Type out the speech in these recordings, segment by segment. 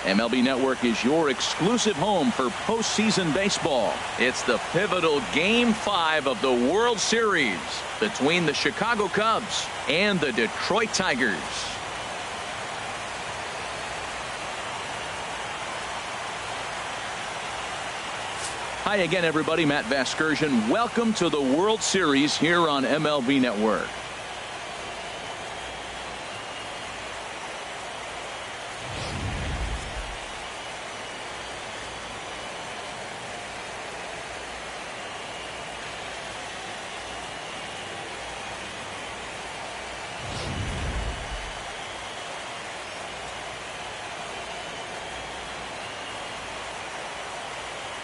MLB Network is your exclusive home for postseason baseball. It's the pivotal Game 5 of the World Series between the Chicago Cubs and the Detroit Tigers. Hi again, everybody. Matt Vasgersian. Welcome to the World Series here on MLB Network.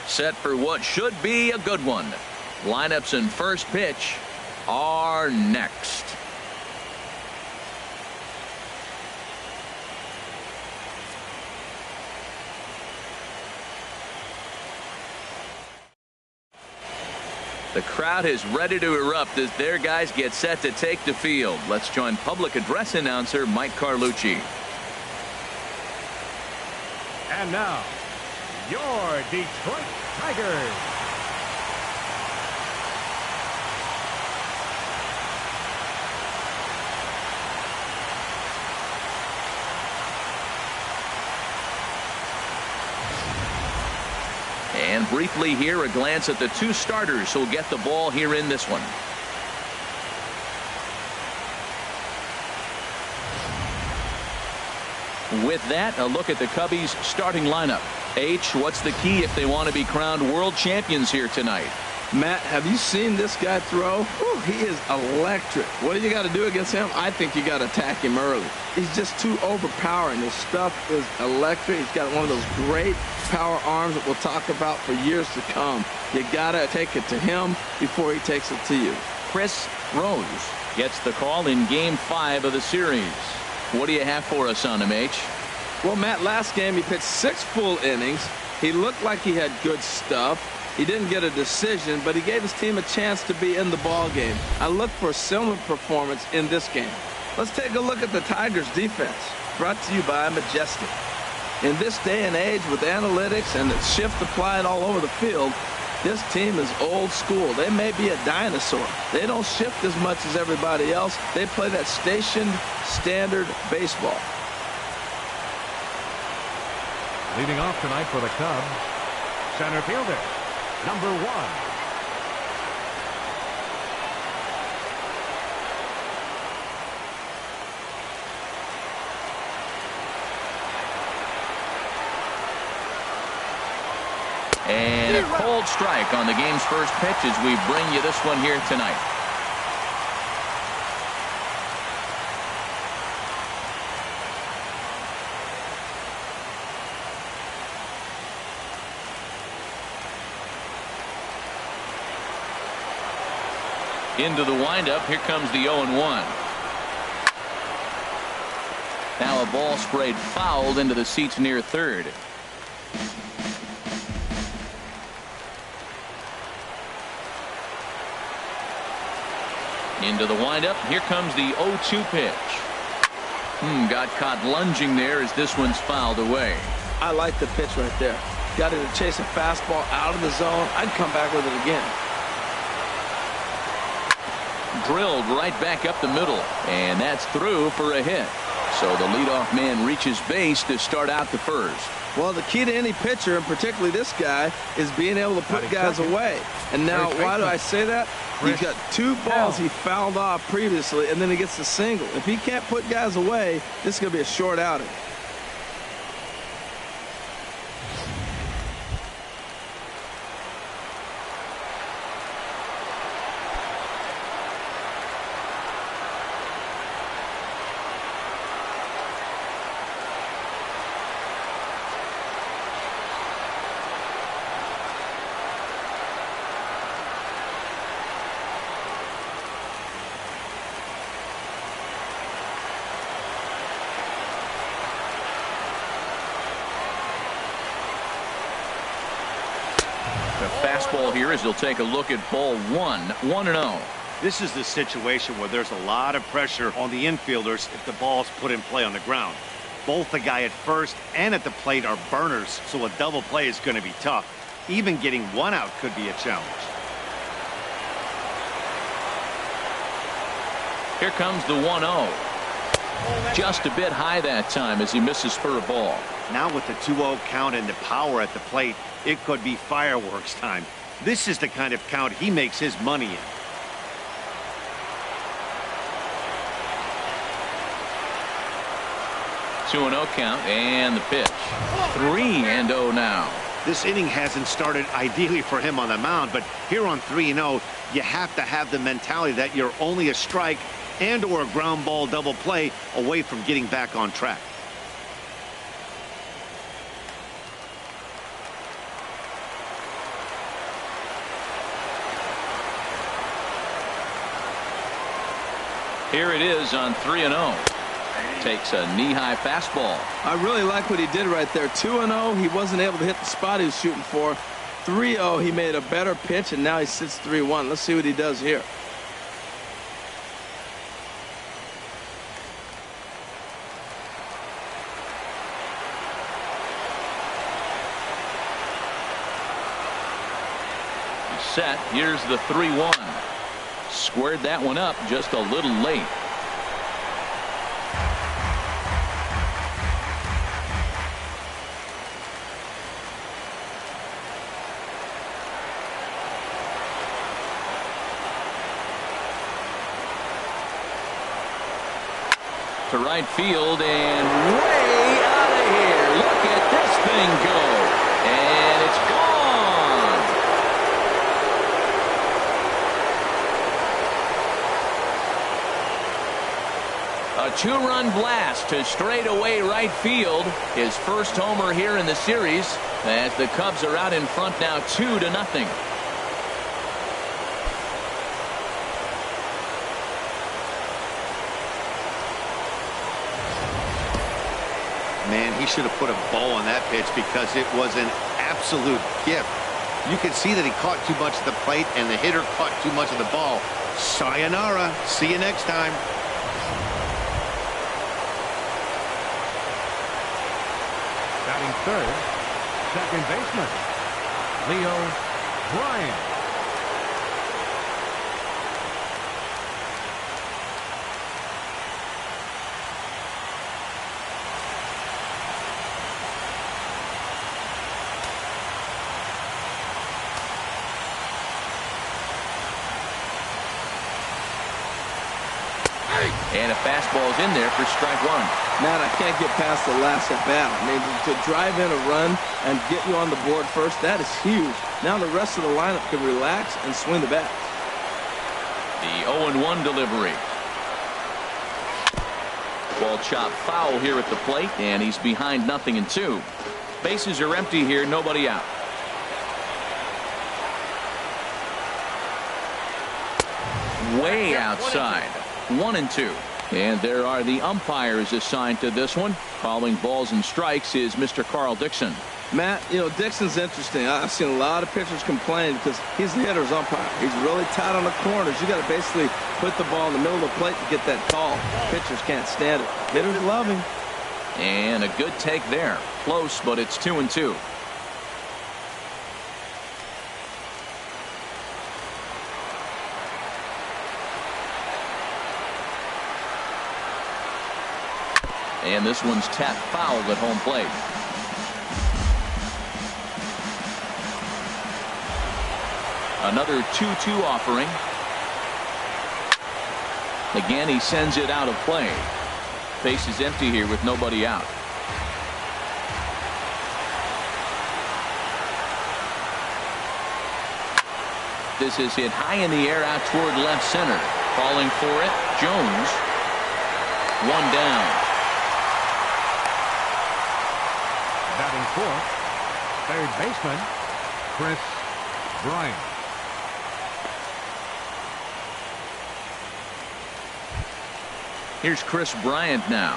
Set for what should be a good one. Lineups and first pitch are next. The crowd is ready to erupt as their guys get set to take the field. Let's join public address announcer Mike Carlucci. And now, your Detroit Tigers. And briefly here, a glance at the two starters who'll get the ball here in this one. With that, a look at the Cubbies starting lineup. H, what's the key if they want to be crowned world champions here tonight? Matt, have you seen this guy throw? Whew, he is electric. What do you got to do against him? I think you got to attack him early. He's just too overpowering. His stuff is electric. He's got one of those great power arms that we'll talk about for years to come. You got to take it to him before he takes it to you. Chris Rose gets the call in Game 5 of the series. What do you have for us on him, H? Well, Matt, last game he pitched 6 full innings. He looked like he had good stuff. He didn't get a decision, but he gave his team a chance to be in the ball game. I look for a similar performance in this game. Let's take a look at the Tigers defense, brought to you by Majestic. In this day and age with analytics and the shift applied all over the field, this team is old school. They may be a dinosaur. They don't shift as much as everybody else. They play that stationed standard baseball. Leading off tonight for the Cubs, center fielder, number 1. And a cold strike on the game's first pitch as we bring you this one here tonight. Into the windup. Here comes the 0-1. Now a ball sprayed fouled into the seats near third. Into the windup. Here comes the 0-2 pitch. Got caught lunging there as this one's fouled away. I like the pitch right there. Got it to chase a fastball out of the zone. I'd come back with it again. Drilled right back up the middle, and that's through for a hit. So the leadoff man reaches base to start out the first. Well, the key to any pitcher, and particularly this guy, is being able to put guys away. And now, why do I say that? He's got 2 balls he fouled off previously, and then he gets the single. If he can't put guys away, this is going to be a short outing. The fastball here as he'll take a look at ball 1, 1-0. This is the situation where there's a lot of pressure on the infielders if the ball's put in play on the ground. Both the guy at first and at the plate are burners, so a double play is going to be tough. Even getting one out could be a challenge. Here comes the 1-0. Just a bit high that time as he misses for a ball. Now with the 2-0 count and the power at the plate, it could be fireworks time. This is the kind of count he makes his money in. Two 2-0 count and the pitch. 3-0 now. This inning hasn't started ideally for him on the mound, but here on 3-0, you have to have the mentality that you're only a strike and or a ground ball double play away from getting back on track. Here it is on 3-0. Takes a knee-high fastball. I really like what he did right there. 2-0, he wasn't able to hit the spot he was shooting for. 3-0, he made a better pitch, and now he sits 3-1. Let's see what he does here. He's set. Here's the 3-1. Squared that one up just a little late. To right field and way out of here. Look at this thing go. And it's gone. A two-run blast to straightaway right field. His first homer here in the series as the Cubs are out in front now 2-0. Man, he should have put a bow on that pitch because it was an absolute gift. You could see that he caught too much of the plate and the hitter caught too much of the ball. Sayonara. See you next time. Batting third, second baseman, Leo Bryant. And a fastball's in there for strike one. Matt, I can't get past the last at bat. I mean, to drive in a run and get you on the board first, that is huge. Now the rest of the lineup can relax and swing the bat. The 0-1 delivery. Ball chopped foul here at the plate, and he's behind 0-2. Bases are empty here, nobody out. Way outside. 1-2. And there are the umpires assigned to this one. Calling balls and strikes is Mr. Carl Dixon. Matt, you know, Dixon's interesting. I've seen a lot of pitchers complain because he's the hitter's umpire. He's really tight on the corners. You got to basically put the ball in the middle of the plate to get that call. Pitchers can't stand it. Hitters love him. And a good take there. Close, but it's 2-2. And this one's tapped foul at home plate. Another 2-2 offering. Again, he sends it out of play. Base is empty here with nobody out. This is hit high in the air out toward left center. Calling for it, Jones. One down. Batting fourth, third baseman, Chris Bryant. Here's Chris Bryant now.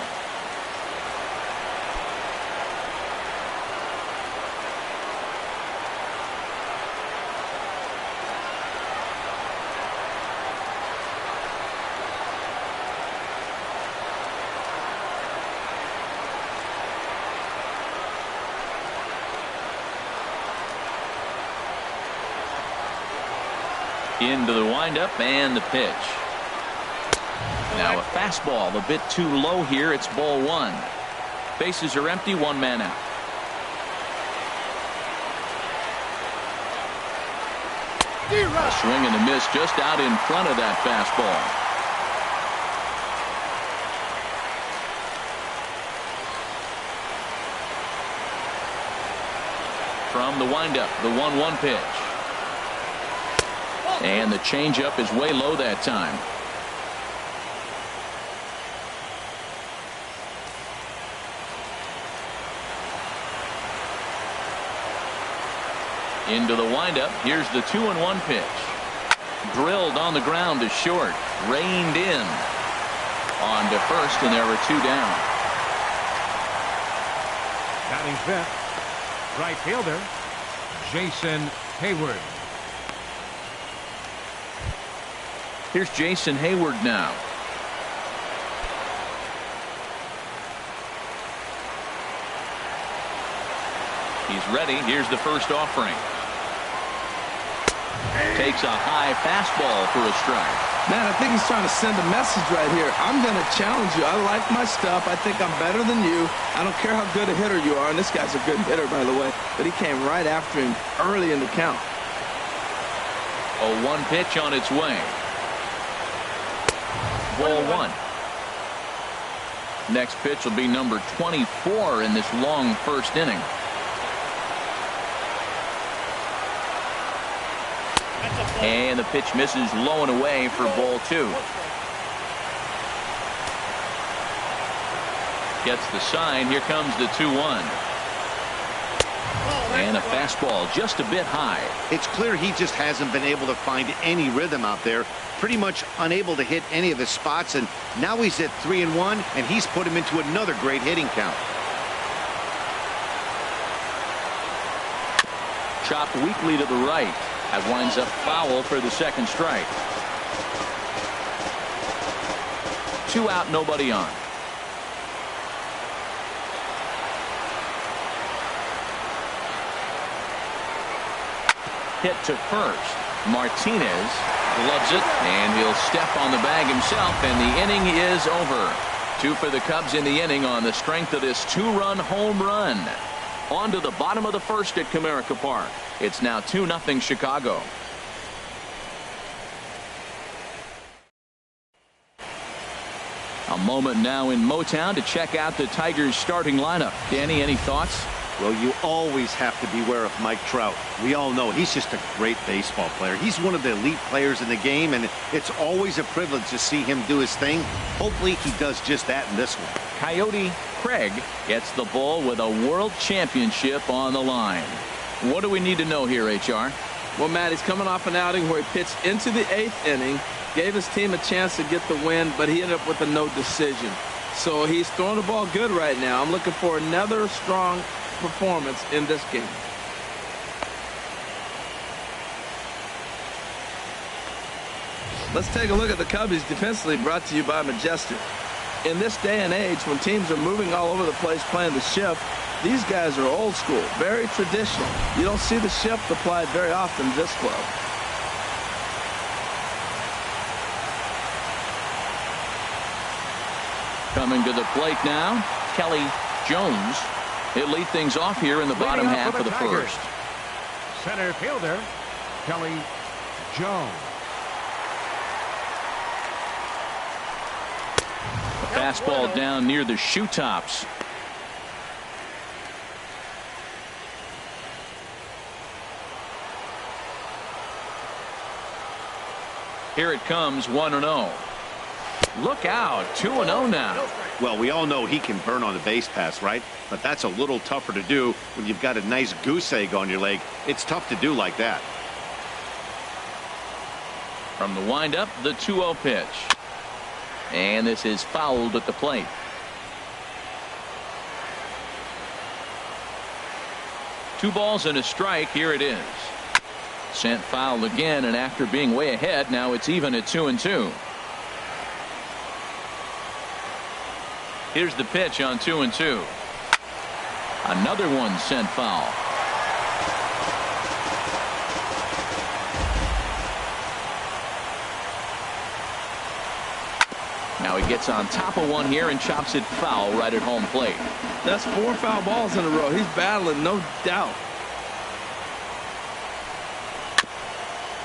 Into the windup and the pitch. Now a fastball a bit too low here. It's ball one. Bases are empty. One man out. A swing and a miss just out in front of that fastball. From the windup, the 1-1 pitch. And the changeup is way low that time. Into the windup. Here's the 2-1 pitch. Drilled on the ground to short. Reined in. On to first, and there were two down. Batting fifth, right fielder, Jason Hayward. Here's Jason Hayward now. He's ready. Here's the first offering. Takes a high fastball for a strike. Man, I think he's trying to send a message right here. I'm going to challenge you. I like my stuff. I think I'm better than you. I don't care how good a hitter you are. And this guy's a good hitter, by the way. But he came right after him early in the count. A 1 pitch on its way. Ball one. Next pitch will be number 24 in this long first inning. And the pitch misses low and away for ball two. Gets the sign. Here comes the 2-1. And a fastball just a bit high. It's clear he just hasn't been able to find any rhythm out there. Pretty much unable to hit any of his spots. And now he's at 3-1, and he's put him into another great hitting count. Chopped weakly to the right. That winds up foul for the second strike. 2 out, nobody on. Hit to first. Martinez gloves it, and he'll step on the bag himself, and the inning is over. 2 for the Cubs in the inning on the strength of this 2-run home run. On to the bottom of the first at Comerica Park. It's now 2-0 Chicago. A moment now in Motown to check out the Tigers starting lineup. Danny, any thoughts? Well, you always have to beware of Mike Trout. We all know he's just a great baseball player. He's one of the elite players in the game, and it's always a privilege to see him do his thing. Hopefully he does just that in this one. Coyote Craig gets the ball with a world championship on the line. What do we need to know here, HR? Well, Matt, he's coming off an outing where he pitched into the 8th inning, gave his team a chance to get the win, but he ended up with a no decision. So he's throwing the ball good right now. I'm looking for another strong performance in this game. Let's take a look at the Cubbies defensively, brought to you by Majestic. In this day and age, when teams are moving all over the place playing the shift, these guys are old school, very traditional. You don't see the shift applied very often in this club. Coming to the plate now, Kelly Jones. He'll lead things off here in the bottom half of the first. Center fielder, Kelly Jones. Fastball down near the shoe tops. Here it comes, 1-0. Look out, 2-0 now. Well, we all know he can burn on the base pass, right? But that's a little tougher to do when you've got a nice goose egg on your leg. It's tough to do like that. From the windup, the 2-0 pitch. And this is fouled at the plate. Two balls and a strike. Here it is. Sent foul again, and after being way ahead, now it's even at 2-2. Here's the pitch on 2-2. Another one sent foul. Now he gets on top of one here and chops it foul right at home plate. That's 4 foul balls in a row. He's battling, no doubt.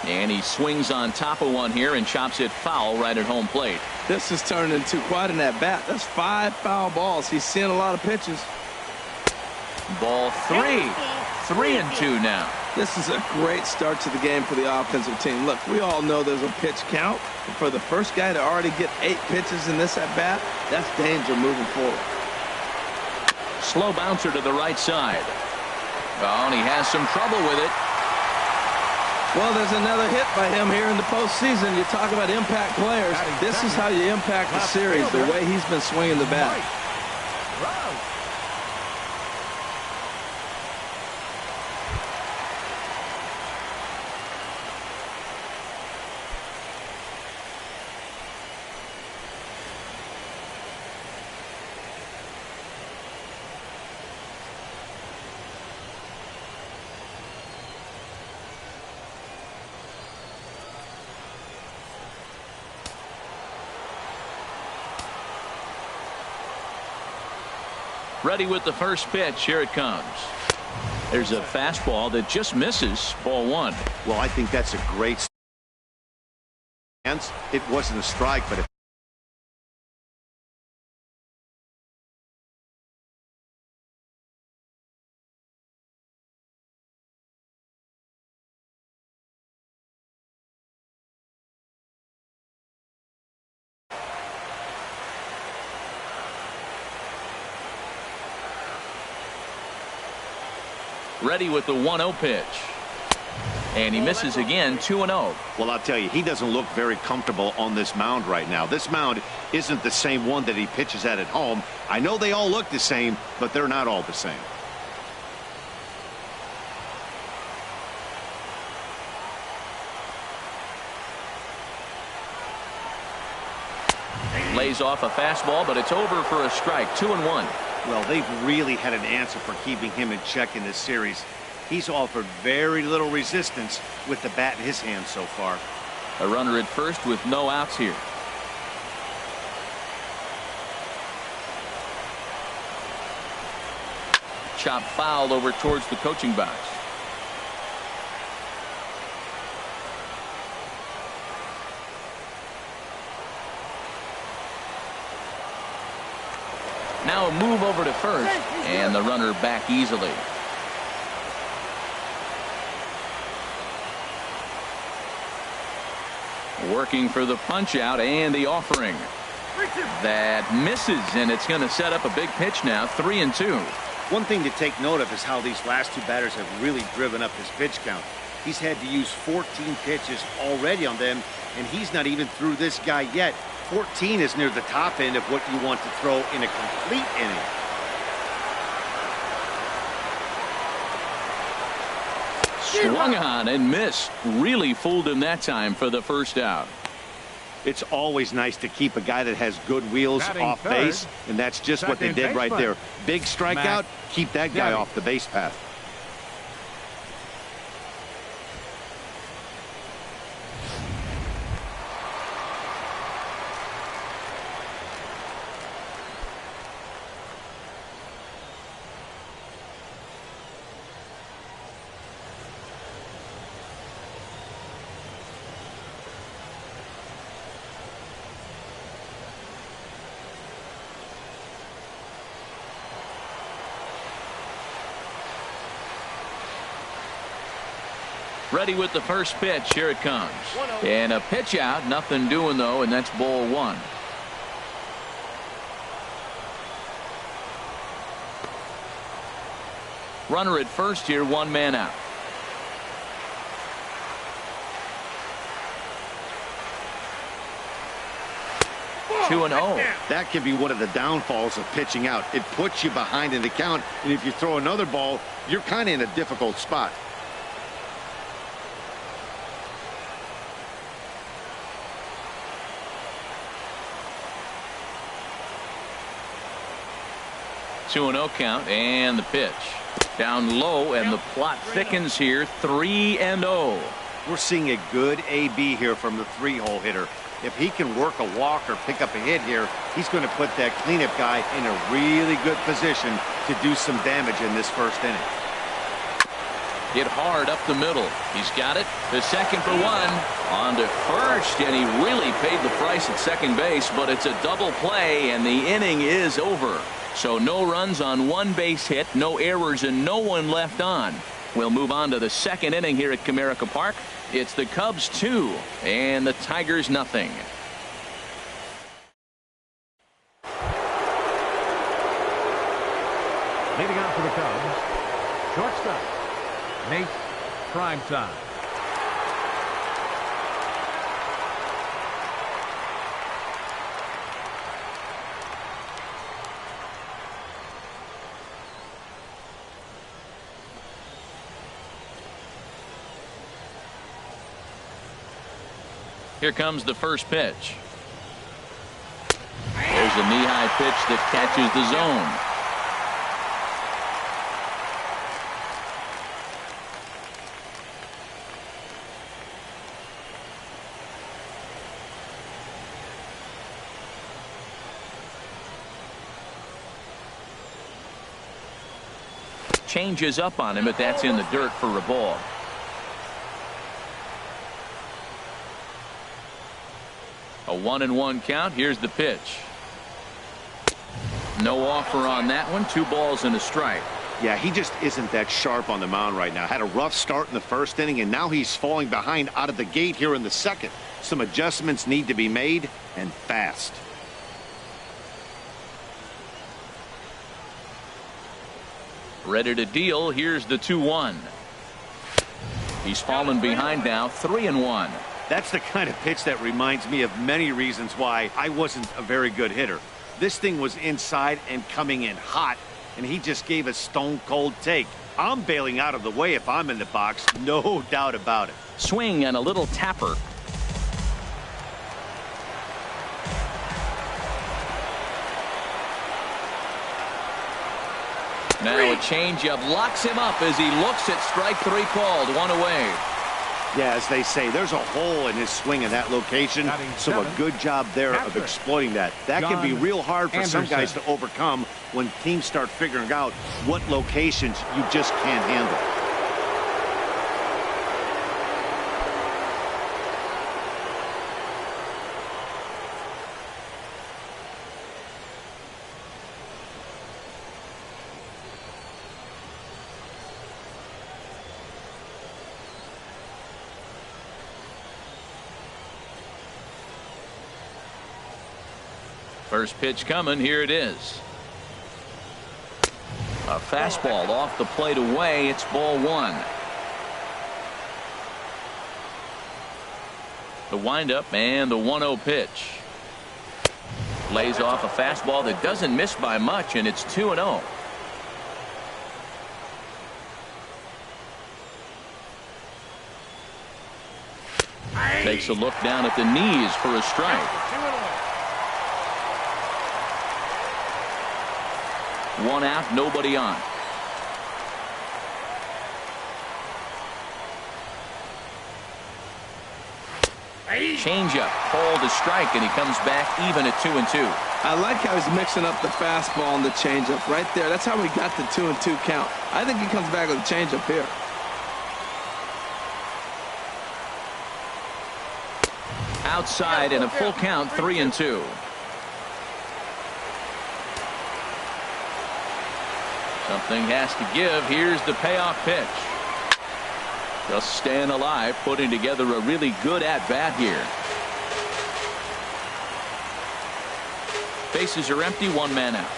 And he swings on top of one here and chops it foul right at home plate. This has turned into quite an at-bat. That's 5 foul balls. He's seeing a lot of pitches. Ball 3. 3-2 now. This is a great start to the game for the offensive team. Look, we all know there's a pitch count. But for the first guy to already get 8 pitches in this at-bat, that's danger moving forward. Slow bouncer to the right side. Oh, and he has some trouble with it. Well, there's another hit by him here in the postseason. You talk about impact players. This is how you impact the series, the way he's been swinging the bat. Ready with the first pitch. Here it comes. There's a fastball that just misses. Ball 1. Well, I think that's a great chance. It wasn't a strike, but it ready with the 1-0 pitch. And he misses again. 2-0. Well, I'll tell you, he doesn't look very comfortable on this mound right now. This mound isn't the same one that he pitches at home. I know they all look the same, but they're not all the same. Lays off a fastball, but it's over for a strike. 2-1. Well, they've really had an answer for keeping him in check in this series. He's offered very little resistance with the bat in his hand so far. A runner at first with no outs here. Chop fouled over towards the coaching box. Now a move over to first, and the runner back easily. Working for the punch out and the offering. That misses, and it's going to set up a big pitch now. 3-2. One thing to take note of is how these last 2 batters have really driven up his pitch count. He's had to use 14 pitches already on them, and he's not even through this guy yet. 14 is near the top end of what you want to throw in a complete inning. Swung on and missed. Really fooled him that time for the first out. It's always nice to keep a guy that has good wheels off base, and that's just what they did right there. Big strikeout, keep that guy off the base path. Ready with the first pitch. Here it comes. And a pitch out. Nothing doing, though, and that's ball 1. Runner at first here. 1 man out. Two and 0. That can be one of the downfalls of pitching out. It puts you behind in the count, and if you throw another ball, you're kind of in a difficult spot. Two and 0 count, and the pitch down low, and the plot thickens here. 3-0. We're seeing a good AB here from the 3-hole hitter. If he can work a walk or pick up a hit here, he's going to put that cleanup guy in a really good position to do some damage in this first inning. Hit hard up the middle. He's got it. The second for one. On to first, and he really paid the price at second base, but it's a double play, and the inning is over. So no runs on one base hit, no errors, and no one left on. We'll move on to the second inning here at Comerica Park. It's the Cubs 2 and the Tigers nothing. Leading out for the Cubs, shortstop, Nate Primetime. Here comes the first pitch. There's a knee-high pitch that catches the zone. Changes up on him, but that's in the dirt for a ball. A 1-1 count. Here's the pitch. No offer on that one. 2 balls and a strike. Yeah, he just isn't that sharp on the mound right now. Had a rough start in the first inning, and now he's falling behind out of the gate here in the second. Some adjustments need to be made, and fast. Ready to deal. Here's the 2-1. He's fallen behind now. 3-1. That's the kind of pitch that reminds me of many reasons why I wasn't a very good hitter. This thing was inside and coming in hot, and he just gave a stone-cold take. I'm bailing out of the way if I'm in the box, no doubt about it. Swing and a little tapper. Now a changeup locks him up as he looks at strike 3 called. 1 away. Yeah, as they say, there's a hole in his swing in that location, so a good job there of exploiting that. That can be real hard for some guys to overcome when teams start figuring out what locations you just can't handle. First pitch coming. Here it is. A fastball off the plate away. It's ball 1. The windup and the 1-0 pitch. Lays off a fastball that doesn't miss by much, and it's 2-0. Takes a look down at the knees for a strike. 1 out, nobody on. Changeup, called a strike, and he comes back even at 2-2. I like how he's mixing up the fastball and the changeup right there. That's how we got the 2-2 count. I think he comes back with a changeup here. Outside and a full count. 3-2. Something has to give. Here's the payoff pitch. Just staying alive, putting together a really good at-bat here. Bases are empty, 1 man out.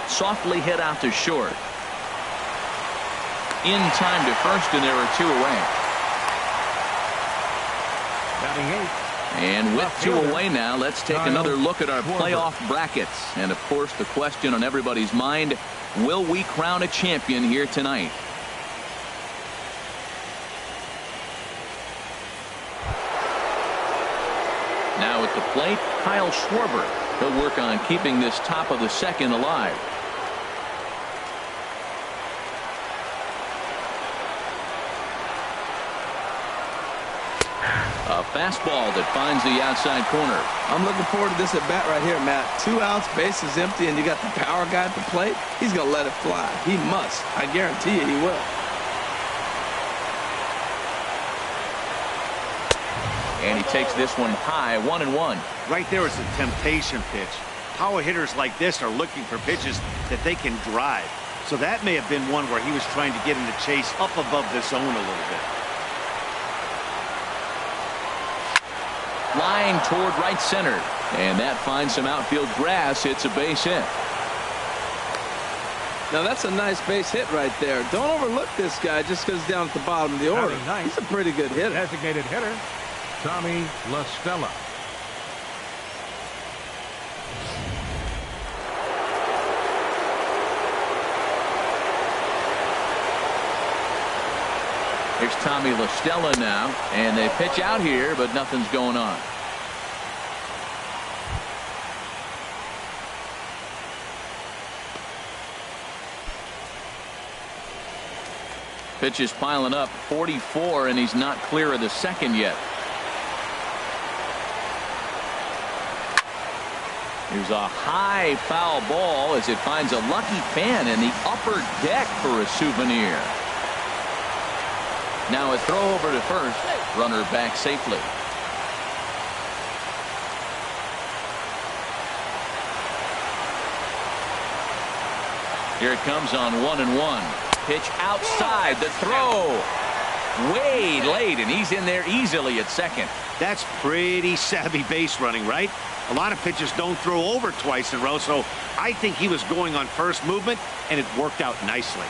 Softly hit out to short. In time to first, and there are 2 away. Batting 8. And with 2 away now, let's take another look at our playoff brackets. And, of course, the question on everybody's mind, will we crown a champion here tonight? Now at the plate, Kyle Schwarber. He'll work on keeping this top of the second alive. A fastball that finds the outside corner. I'm looking forward to this at bat right here, Matt. 2 outs, bases empty, and you got the power guy at the plate. He's going to let it fly. He must. I guarantee you he will. And he takes this one high, 1-1. Right there is a temptation pitch. Power hitters like this are looking for pitches that they can drive. So that may have been one where he was trying to get him to chase up above the zone a little bit. Line toward right center. And that finds some outfield grass. It's a base hit. Now that's a nice base hit right there. Don't overlook this guy just because he's down at the bottom of the order. He's a pretty good hitter. Designated hitter, Tommy La Stella. Here's Tommy La Stella now, and they pitch out here, but nothing's going on. Pitch is piling up, 44, and he's not clear of the second yet. Here's a high foul ball as it finds a lucky fan in the upper deck for a souvenir. Now a throw over to first. Runner back safely. Here it comes on 1-1. Pitch outside. The throw. Way late, and he's in there easily at second. That's pretty savvy base running, right? A lot of pitchers don't throw over twice in a row, so I think he was going on first movement, and it worked out nicely.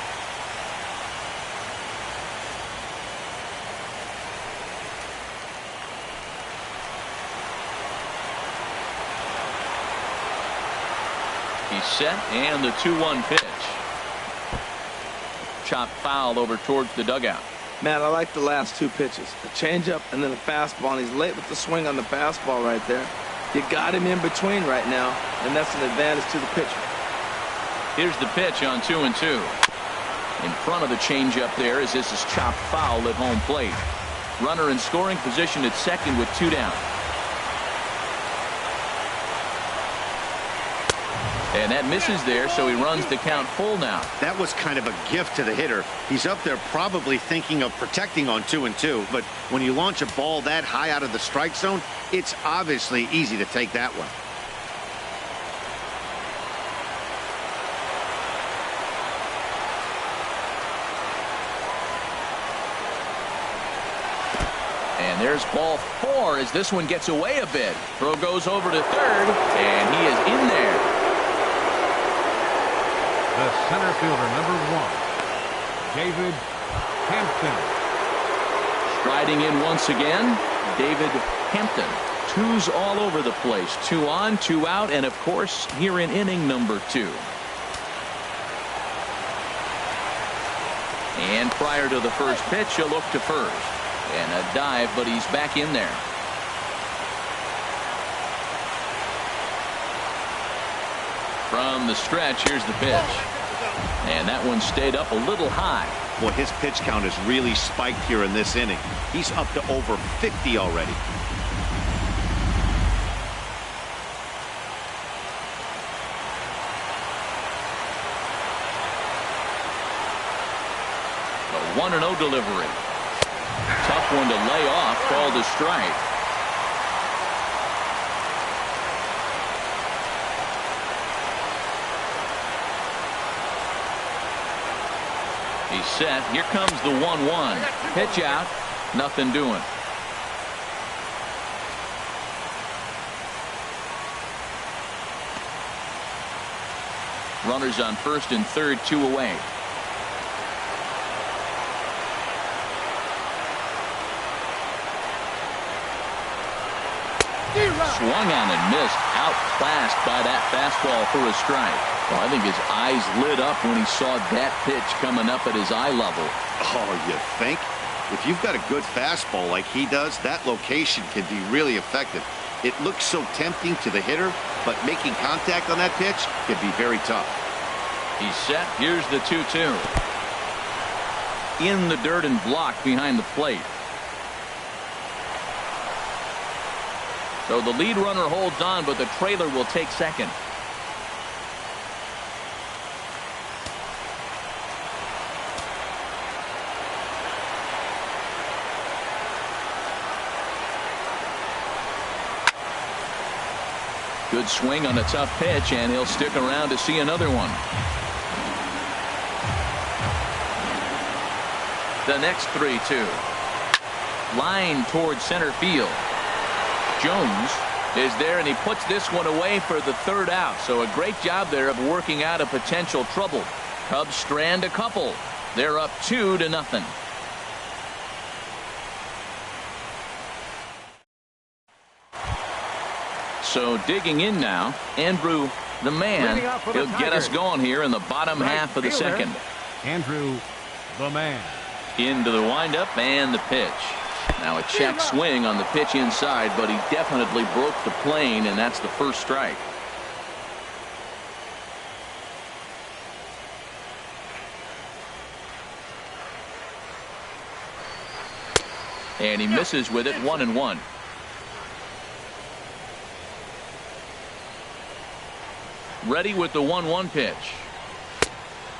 He's set, and the 2-1 pitch. Chopped foul over towards the dugout. Matt, I like the last 2 pitches. A changeup and then a fastball, and he's late with the swing on the fastball right there. You got him in between right now, and that's an advantage to the pitcher. Here's the pitch on 2-2. In front of the changeup there as this is chopped foul at home plate. Runner in scoring position at second with 2 down. And that misses there, so he runs the count full now. That was kind of a gift to the hitter. He's up there probably thinking of protecting on 2-2, but when you launch a ball that high out of the strike zone, it's obviously easy to take that one. And there's ball 4 as this one gets away a bit. Throw goes over to third, and he is in there. The center fielder, number 1, David Hampton. Striding in once again, David Hampton. 2s all over the place. 2 on, 2 out, and of course, here in inning number 2. And prior to the first pitch, a look to first. And a dive, but he's back in there. From the stretch, here's the pitch. And that one stayed up a little high. Well, his pitch count has really spiked here in this inning. He's up to over 50 already. A 1-0 delivery. Tough one to lay off, called a strike. He's set. Here comes the 1-1. Pitch out. Nothing doing. Runners on first and third, 2 away. Swung on and missed. Outclassed by that fastball for a strike. Well, I think his eyes lit up when he saw that pitch coming up at his eye level. Oh, you think? If you've got a good fastball like he does, that location can be really effective. It looks so tempting to the hitter, but making contact on that pitch can be very tough. He's set. Here's the 2-2. In the dirt and blocked behind the plate. So the lead runner holds on, but the trailer will take second. Good swing on a tough pitch, and he'll stick around to see another one. The next 3-2. Line towards center field. Jones is there, and he puts this one away for the third out. So a great job there of working out a potential trouble. Cubs strand a couple. They're up 2-0. So digging in now, Andrew, the man. He'll get us going here in the bottom half of the second. Andrew, the man. Into the windup and the pitch. Now a check swing on the pitch inside, but he definitely broke the plane, and that's the first strike. And he misses with it, 1-1. Ready with the 1-1 pitch.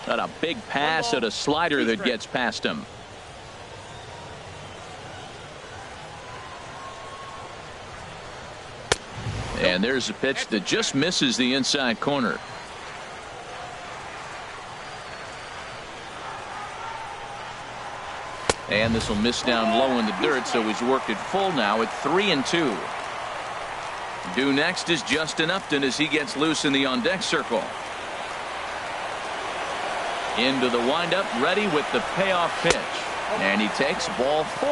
Got a big pass at a slider that gets past him. And there's a pitch that just misses the inside corner. And this will miss down low in the dirt, so he's worked it full now at 3-2. Due next is Justin Upton as he gets loose in the on-deck circle. Into the windup, ready with the payoff pitch. And he takes ball 4.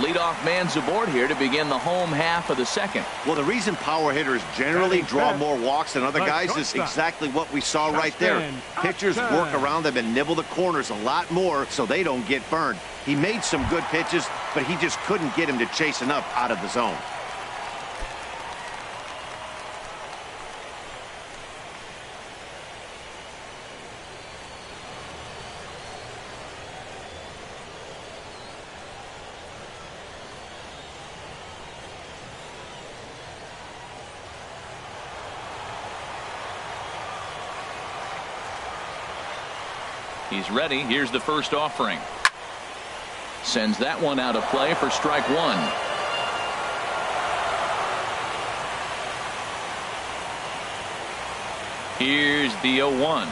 Leadoff man's aboard here to begin the home half of the second. Well, the reason power hitters generally draw more walks than other guys is exactly what we saw right there. Pitchers work around them and nibble the corners a lot more so they don't get burned. He made some good pitches, but he just couldn't get him to chase enough out of the zone. He's ready. Here's the first offering. Sends that one out of play for strike 1. Here's the 0-1.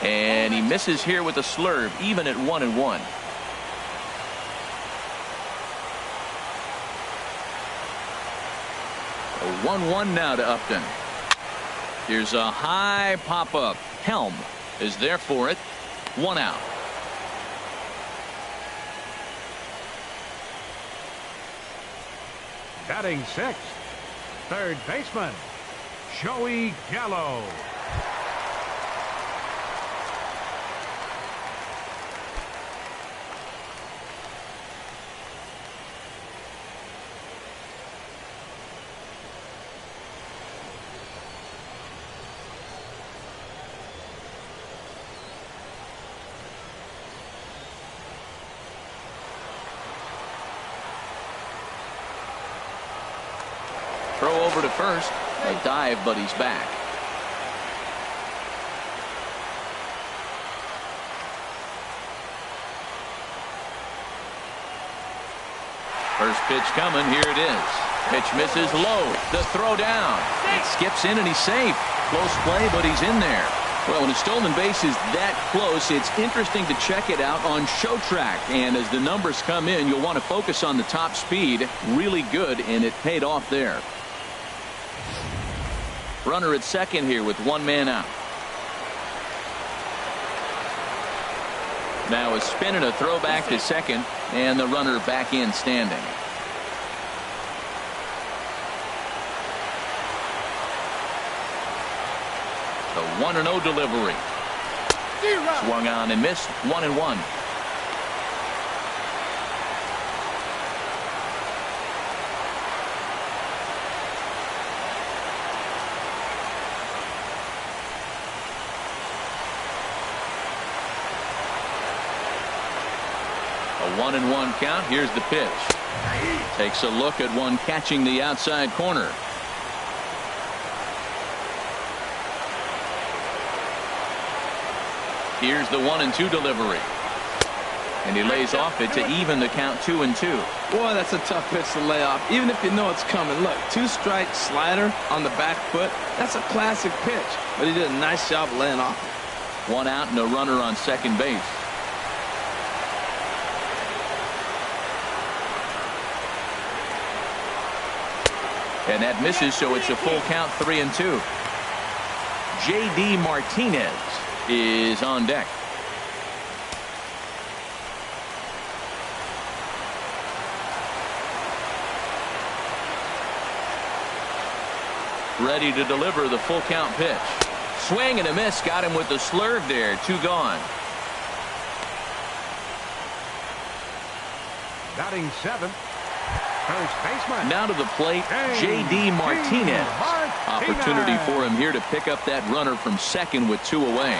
And he misses here with a slurve, even at 1-1. A 1-1 now to Upton. Here's a high pop-up. Helm is there for it. 1 out. Batting 6th, third baseman, Joey Gallo. Throw over to first. A dive, but he's back. First pitch coming. Here it is. Pitch misses low. The throw down. It skips in and he's safe. Close play, but he's in there. Well, when a stolen base is that close, it's interesting to check it out on show track. And as the numbers come in, you'll want to focus on the top speed. Really good, and it paid off there. Runner at second here with 1 man out. Now a spin and a throw back to second, and the runner back in standing. The 1-0 delivery. Swung on and missed. 1-1. A 1-1 count. Here's the pitch. Takes a look at one catching the outside corner. Here's the 1-2 delivery. And he lays off it to even the count 2-2. Boy, that's a tough pitch to lay off, even if you know it's coming. Look, 2-strike slider on the back foot. That's a classic pitch, but he did a nice job laying off it. 1 out and a runner on second base. And that misses, so it's a full count, 3-2. J.D. Martinez is on deck. Ready to deliver the full count pitch. Swing and a miss. Got him with the slurve there. 2 gone. Batting 7th. First baseman. Now to the plate, J.D. Martinez. Opportunity for him here to pick up that runner from second with 2 away.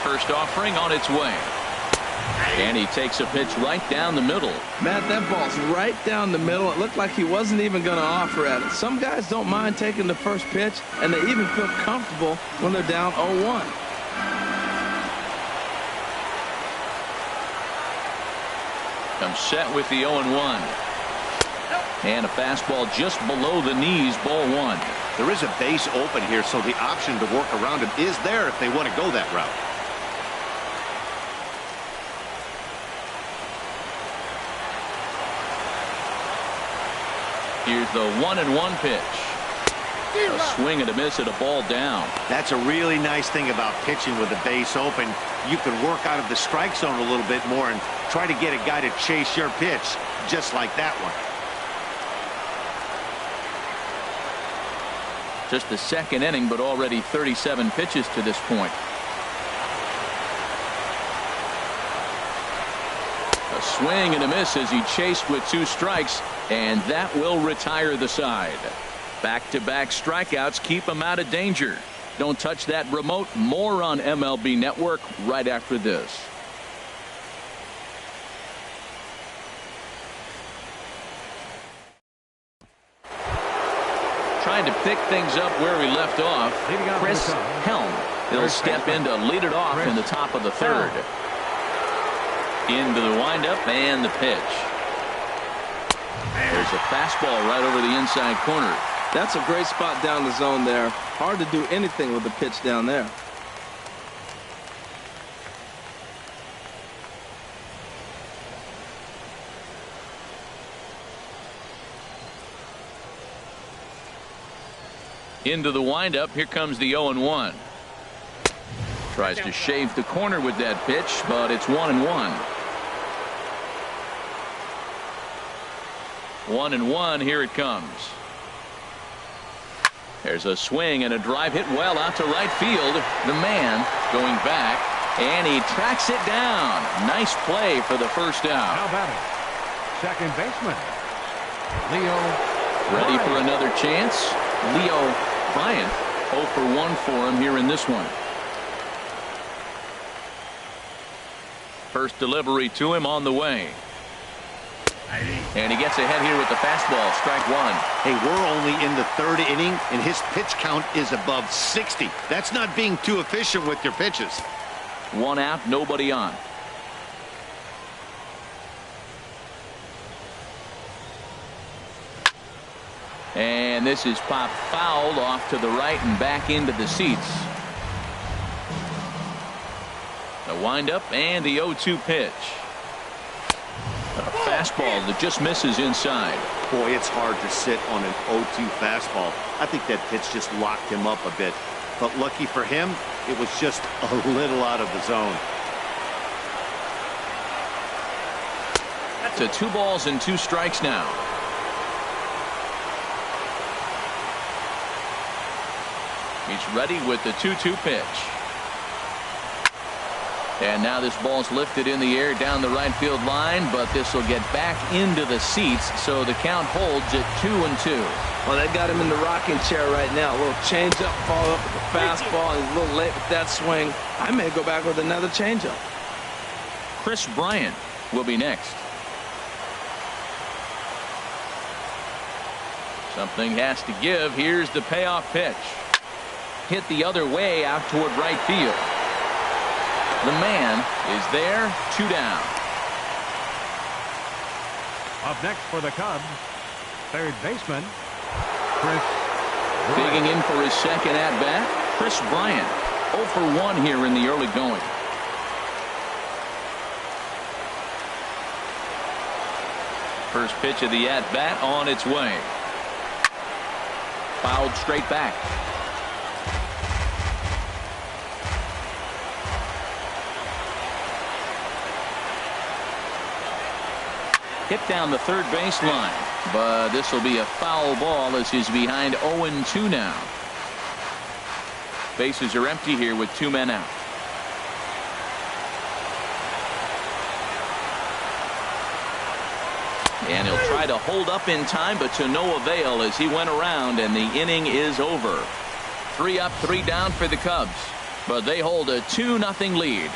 First offering on its way. And he takes a pitch right down the middle. Matt, that ball's right down the middle. It looked like he wasn't even going to offer at it. Some guys don't mind taking the first pitch, and they even feel comfortable when they're down 0-1. Comes set with the 0-1. And a fastball just below the knees, ball 1. There is a base open here, so the option to work around him is there if they want to go that route. Here's the 1-1 pitch. A swing and a miss at a ball down. That's a really nice thing about pitching with the base open. You can work out of the strike zone a little bit more and try to get a guy to chase your pitch just like that one. Just the second inning, but already 37 pitches to this point. A swing and a miss as he chased with 2 strikes, and that will retire the side. Back-to-back strikeouts keep him out of danger. Don't touch that remote. More on MLB Network right after this. Trying to pick things up where we left off, Chris Helm. He'll step in to lead it off in the top of the 3rd. Into the windup and the pitch. There's a fastball right over the inside corner. That's a great spot down the zone there. Hard to do anything with the pitch down there. Into the windup. Here comes the 0-1. Tries to shave the corner with that pitch, but it's 1-1. 1-1. Here it comes. There's a swing and a drive hit well out to right field. The man going back, and he tracks it down. Nice play for the first out. Now batting, second baseman, Leo. Ready for another chance. Leo Bryant, 0 for 1 for him here in this one. First delivery to him on the way. And he gets ahead here with the fastball. Strike 1. Hey, we're only in the 3rd inning, and his pitch count is above 60. That's not being too efficient with your pitches. 1 out, nobody on. And this is popped fouled off to the right and back into the seats. The windup and the 0-2 pitch. A fastball that just misses inside. Boy, it's hard to sit on an 0-2 fastball. I think that pitch just locked him up a bit. But lucky for him, it was just a little out of the zone. To 2 balls and 2 strikes now. He's ready with the 2-2 pitch. And now this ball's lifted in the air down the right field line, but this will get back into the seats, so the count holds at 2-2. Well, they got him in the rocking chair right now. A little changeup, follow up with the fastball, and he's a little late with that swing. I may go back with another changeup. Chris Bryant will be next. Something has to give. Here's the payoff pitch. Hit the other way out toward right field. The man is there, 2 down. Up next for the Cubs, third baseman, Chris Bryant. Digging in for his second at-bat, Chris Bryant. 0 for 1 here in the early going. First pitch of the at-bat on its way. Fouled straight back. Hit down the third baseline, but this will be a foul ball as he's behind 0-2 now. Bases are empty here with 2 men out. And he'll try to hold up in time, but to no avail as he went around, and the inning is over. 3 up, 3 down for the Cubs, but they hold a 2-0 lead.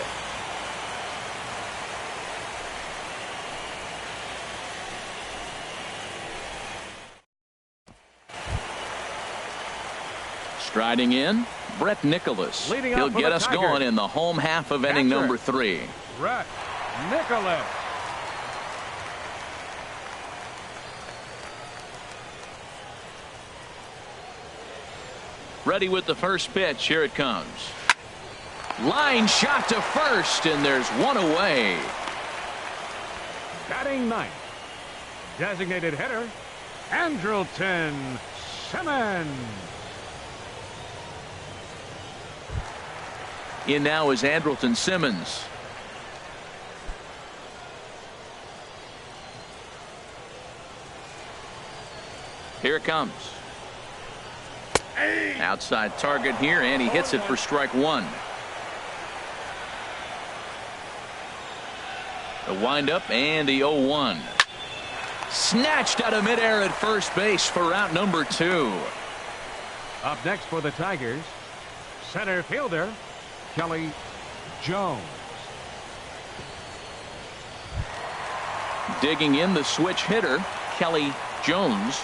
Striding in, Brett Nicholas. He'll get us going in the home half of inning number 3. Brett Nicholas. Ready with the first pitch. Here it comes. Line shot to first, and there's one away. Batting ninth, designated hitter, Andrelton Simmons. In now is Andrelton Simmons. Here it comes. Outside target here, and he hits it for strike 1. The windup and the 0-1. Snatched out of midair at first base for out number 2. Up next for the Tigers, center fielder Kelly Jones. Digging in, the switch hitter Kelly Jones.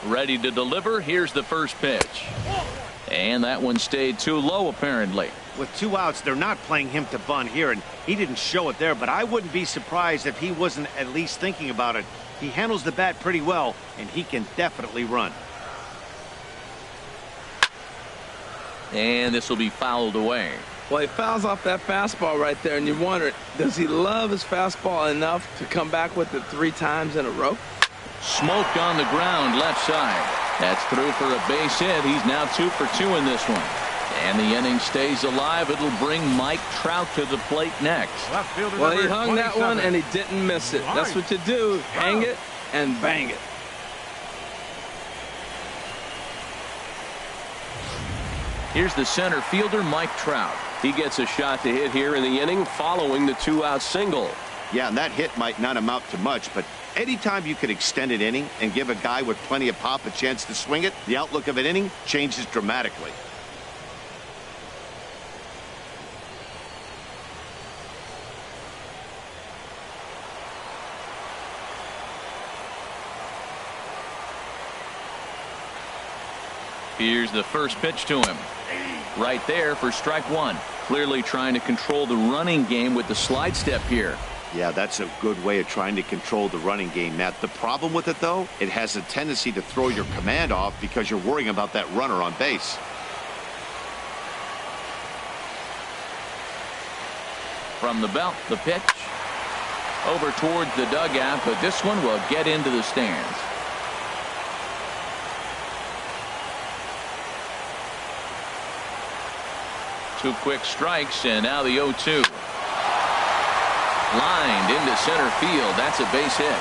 Ready to deliver. Here's the first pitch. And that one stayed too low, apparently. With 2 outs, they're not playing him to bunt here, and he didn't show it there, but I wouldn't be surprised if he wasn't at least thinking about it. He handles the bat pretty well, and he can definitely run. And this will be fouled away. Well, he fouls off that fastball right there, and you wonder, does he love his fastball enough to come back with it 3 times in a row? Smoked on the ground left side. That's through for a base hit. He's now 2 for 2 in this one. And the inning stays alive. It'll bring Mike Trout to the plate next. Well, he hung that one and he didn't miss it. That's what you do. Hang it and bang it. Here's the center fielder, Mike Trout. He gets a shot to hit here in the inning following the 2-out single. Yeah, and that hit might not amount to much, but anytime you can extend an inning and give a guy with plenty of pop a chance to swing it, the outlook of an inning changes dramatically. Here's the first pitch to him. Right there for strike 1. Clearly trying to control the running game with the slide step here. Yeah, that's a good way of trying to control the running game, Matt. The problem with it, though, it has a tendency to throw your command off because you're worrying about that runner on base. From the belt, the pitch. Over towards the dugout, but this one will get into the stands. Two quick strikes, and now the 0-2. Lined into center field. That's a base hit.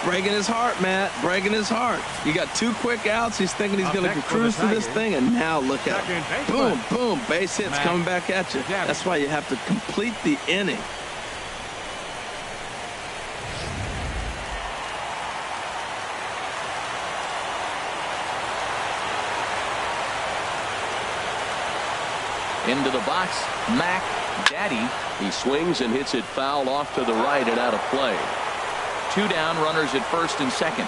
Breaking his heart, Matt. Breaking his heart. You got 2 quick outs. He's thinking he's going to cruise through this thing, and now look at it. Boom, boom. Base hits coming back at you. That's why you have to complete the inning. Into the box, Mac Daddy. He swings and hits it foul off to the right and out of play. 2 down, runners at first and second.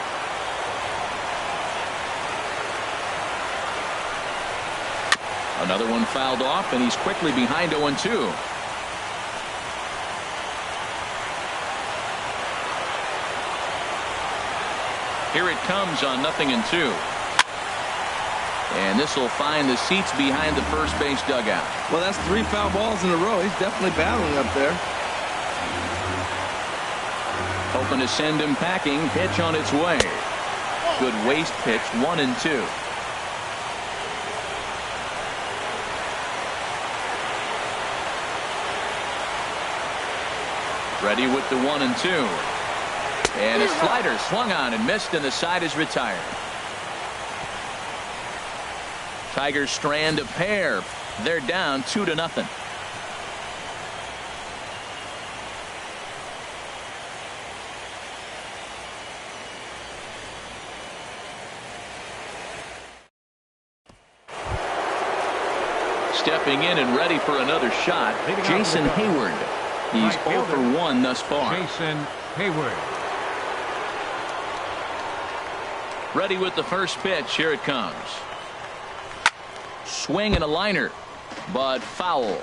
Another one fouled off, and he's quickly behind 0-2. Here it comes on 0-2. And this will find the seats behind the first base dugout. Well, that's 3 foul balls in a row. He's definitely battling up there. Hoping to send him packing. Pitch on its way. Good waste pitch, 1-2. Ready with the 1-2. And a slider swung on and missed, and the side is retired. Tigers strand a pair. They're down 2-0. Stepping in and ready for another shot, Jason Hayward. He's 0 for 1 thus far. Jason Hayward. Ready with the first pitch. Here it comes. Swing and a liner, but foul.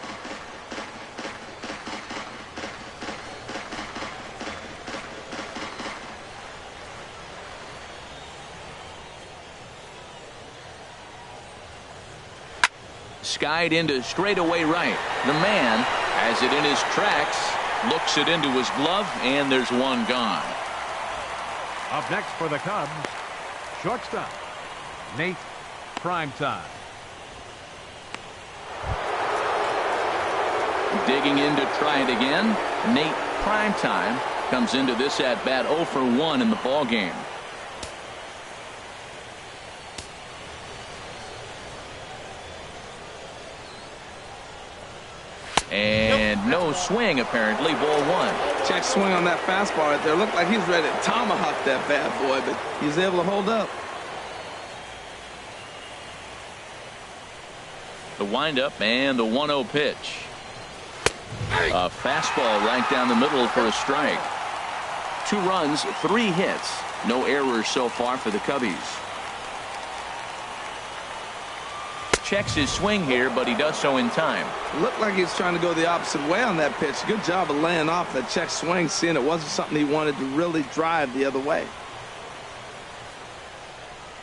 Skied into straightaway right. The man has it in his tracks, looks it into his glove, and there's one gone. Up next for the Cubs, shortstop, Nate Primetime. Digging in to try it again. Nate Primetime comes into this at bat 0 for 1 in the ball game. And no swing, apparently. Ball 1. Check swing on that fastball right there. Looked like he was ready to tomahawk that bad boy, but he was able to hold up. The windup and the 1-0 pitch. A fastball right down the middle for a strike. 2 runs, 3 hits. No errors so far for the Cubbies. Checks his swing here, but he does so in time. Looked like he's trying to go the opposite way on that pitch. Good job of laying off that check swing, seeing it wasn't something he wanted to really drive the other way.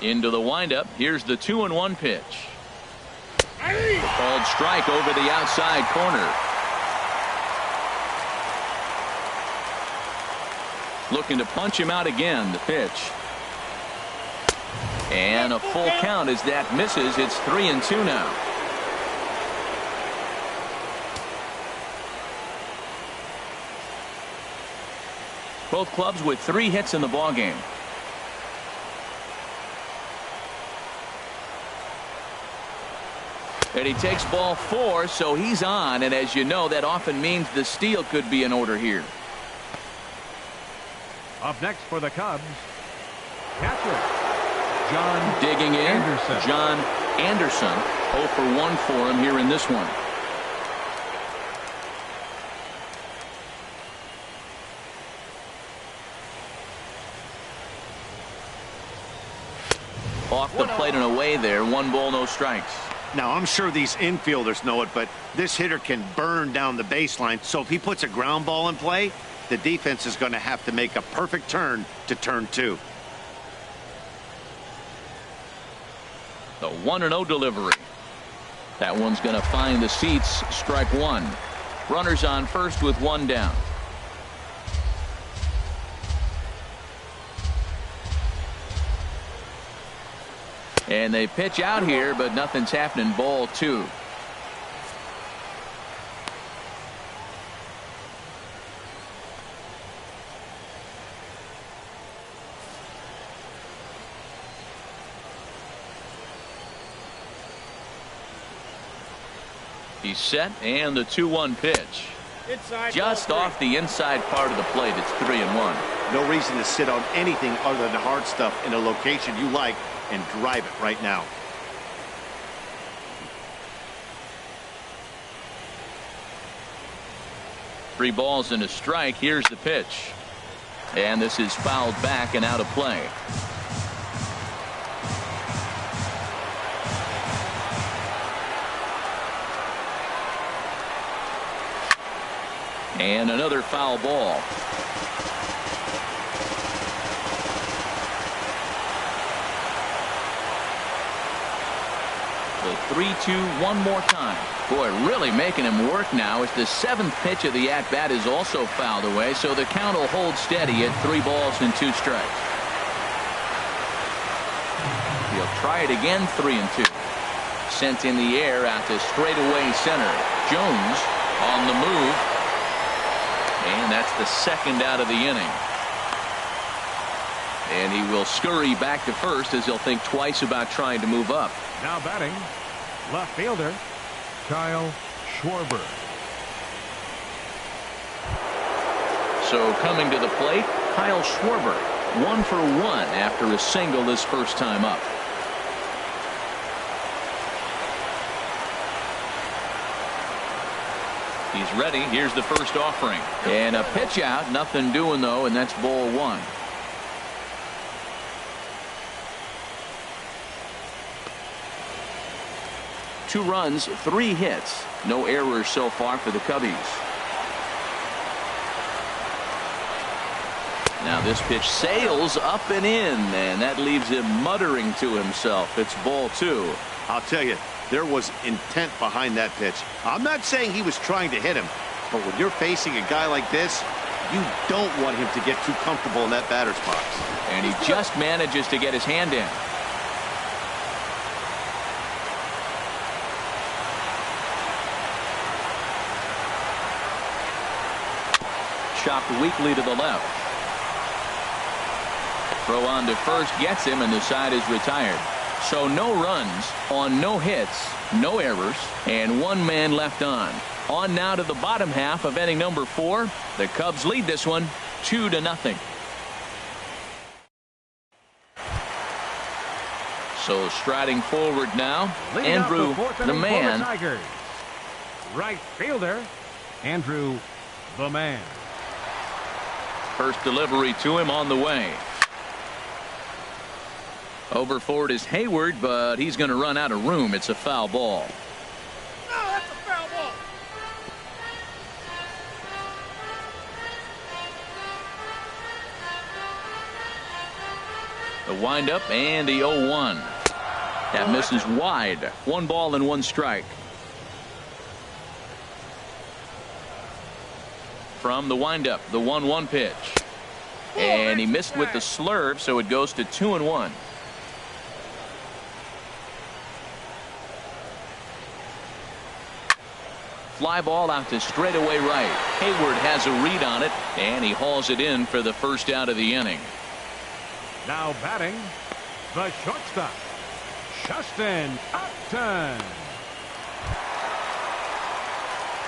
Into the windup. Here's the 2-1 pitch. Called strike over the outside corner. Looking to punch him out again. The pitch. And a full count as that misses. It's 3-2 now. Both clubs with 3 hits in the ball game. And he takes ball 4, so he's on. And as you know, that often means the steal could be in order here. Up next for the Cubs, catcher John digging in. Anderson. John Anderson, 0 for 1 for him here in this one. Off the plate and away there. 1 ball, no strikes. Now, I'm sure these infielders know it, but this hitter can burn down the baseline. So if he puts a ground ball in play, the defense is going to have to make a perfect turn to turn 2. The 1-0 delivery. That one's going to find the seats. Strike 1. Runners on first with 1 down. And they pitch out here, but nothing's happening. Ball 2. He's set, and the 2-1 pitch. Just off the inside part of the plate. It's 3-1. No reason to sit on anything other than the hard stuff in a location you like and drive it right now. Three balls and a strike. Here's the pitch. And this is fouled back and out of play. And another foul ball. The 3-2 one more time. Boy, really making him work now as the 7th pitch of the at-bat is also fouled away, so the count will hold steady at 3 balls and 2 strikes. He'll try it again, 3-2. Sent in the air out to straightaway center. Jones on the move. And that's the 2nd out of the inning. And he will scurry back to first as he'll think twice about trying to move up. Now batting, left fielder, Kyle Schwarber. So coming to the plate, Kyle Schwarber, 1 for 1 after a single his first time up. He's ready. Here's the first offering. And a pitch out. Nothing doing, though, and that's ball 1. Two runs, 3 hits. No errors so far for the Cubbies. Now this pitch sails up and in, and that leaves him muttering to himself. It's ball 2. I'll tell you, there was intent behind that pitch. I'm not saying he was trying to hit him, but when you're facing a guy like this, you don't want him to get too comfortable in that batter's box. And he just manages to get his hand in. Chopped weakly to the left. Throw on to first gets him, and the side is retired. So no runs on no hits, no errors, and 1 man left on. On now to the bottom half of inning number 4. The Cubs lead this one 2-0. So striding forward now, Leading Andrew, the man. Tigers. Right fielder, Andrew, the man. First delivery to him on the way. Over for it is Hayward, but he's going to run out of room. It's a foul ball. No, that's a foul ball. The windup and the 0-1. That misses wide. 1 ball and 1 strike. From the windup, the 1-1 pitch. And he missed with the slurve, so it goes to 2-1. Fly ball out to straightaway right. Hayward has a read on it, and he hauls it in for the first out of the inning. Now batting, the shortstop, Justin Upton.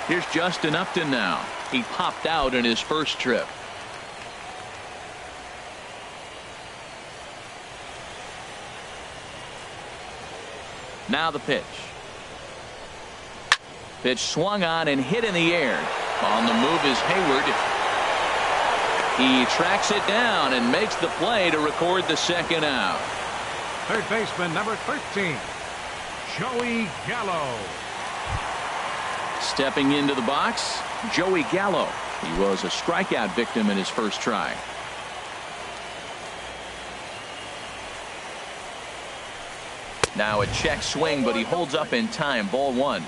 Here's Justin Upton now. He popped out in his first trip. Now the pitch. Pitch swung on and hit in the air. On the move is Hayward. He tracks it down and makes the play to record the 2nd out. Third baseman number 13, Joey Gallo. Stepping into the box, Joey Gallo. He was a strikeout victim in his first try. Now a check swing, but he holds up in time. Ball 1.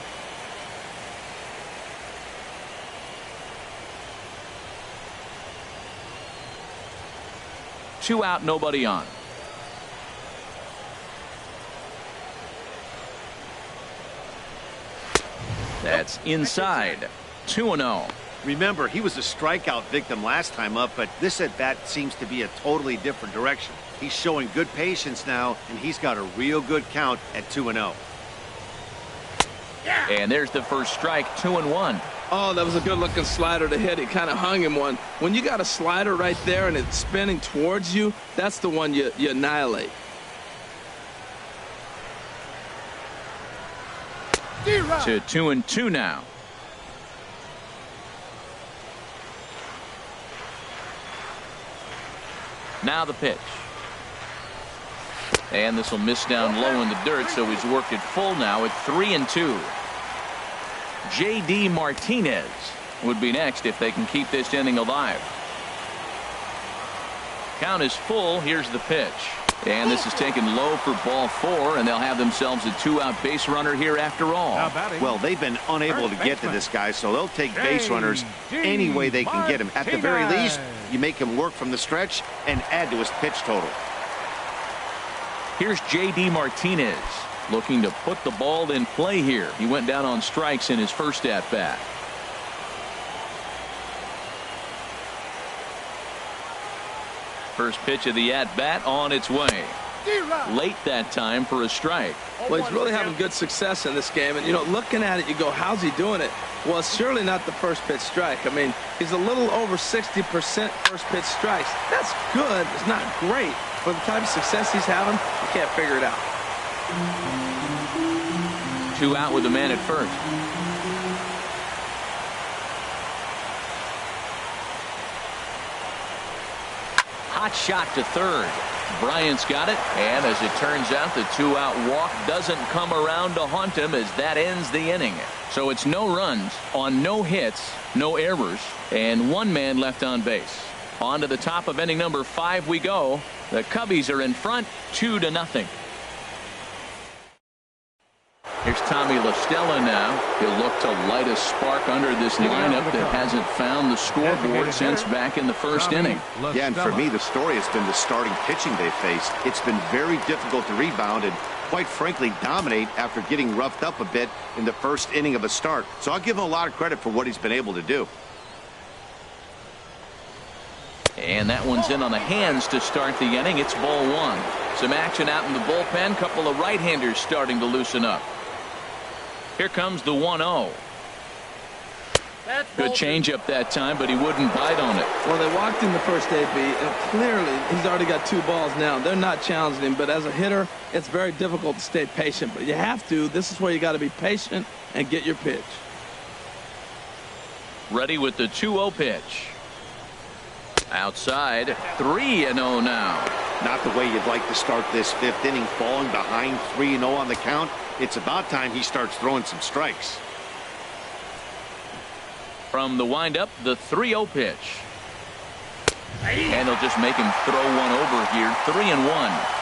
Two out, nobody on. That's inside. 2-0. Remember, he was a strikeout victim last time up, but this at-bat seems to be a totally different direction. He's showing good patience now, and he's got a real good count at 2-0. And there's the first strike, 2-1. Oh, that was a good-looking slider to hit. He kind of hung him one. When you got a slider right there and it's spinning towards you, that's the one you annihilate. To 2-2 now. Now the pitch. And this will miss down low in the dirt, so he's worked it full now at 3-2. J.D. Martinez would be next if they can keep this inning alive. Count is full. Here's the pitch. And this is taken low for ball 4, and they'll have themselves a 2-out base runner here after all. Well, they've been unable to get to this guy, so they'll take base runners any way they can get him. At the very least, you make him work from the stretch and add to his pitch total. Here's J.D. Martinez looking to put the ball in play here. He went down on strikes in his first at-bat. First pitch of the at-bat on its way. Late that time for a strike. Well, he's really having good success in this game. And, you know, looking at it, you go, how's he doing it? Well, it's surely not the first pitch strike. I mean, he's a little over 60% first pitch strikes. That's good. It's not great. For the type of success he's having, you can't figure it out. 2 out with the man at first. Hot shot to third. Bryant's got it, and as it turns out, the 2-out walk doesn't come around to haunt him as that ends the inning. So it's no runs on no hits, no errors, and 1 man left on base. On to the top of inning number 5 we go. The Cubbies are in front 2-0. Here's Tommy La Stella now. He'll look to light a spark under this lineup that hasn't found the scoreboard since back in the first inning. Yeah, and for me, the story has been the starting pitching they faced. It's been very difficult to rebound and, quite frankly, dominate after getting roughed up a bit in the first inning of a start. So I'll give him a lot of credit for what he's been able to do. And that one's in on the hands to start the inning. It's ball 1. Some action out in the bullpen. Couple of right-handers starting to loosen up. Here comes the 1-0. Good changeup that time, but he wouldn't bite on it. Well, they walked in the first AB, and clearly he's already got 2 balls now. They're not challenging him, but as a hitter, it's very difficult to stay patient. But you have to. This is where you got to be patient and get your pitch. Ready with the 2-0 pitch. Outside, 3-0 now. Not the way you'd like to start this 5th inning, falling behind 3-0 on the count. It's about time he starts throwing some strikes. From the windup, the 3-0 pitch. And they'll just make him throw one over here. 3-1.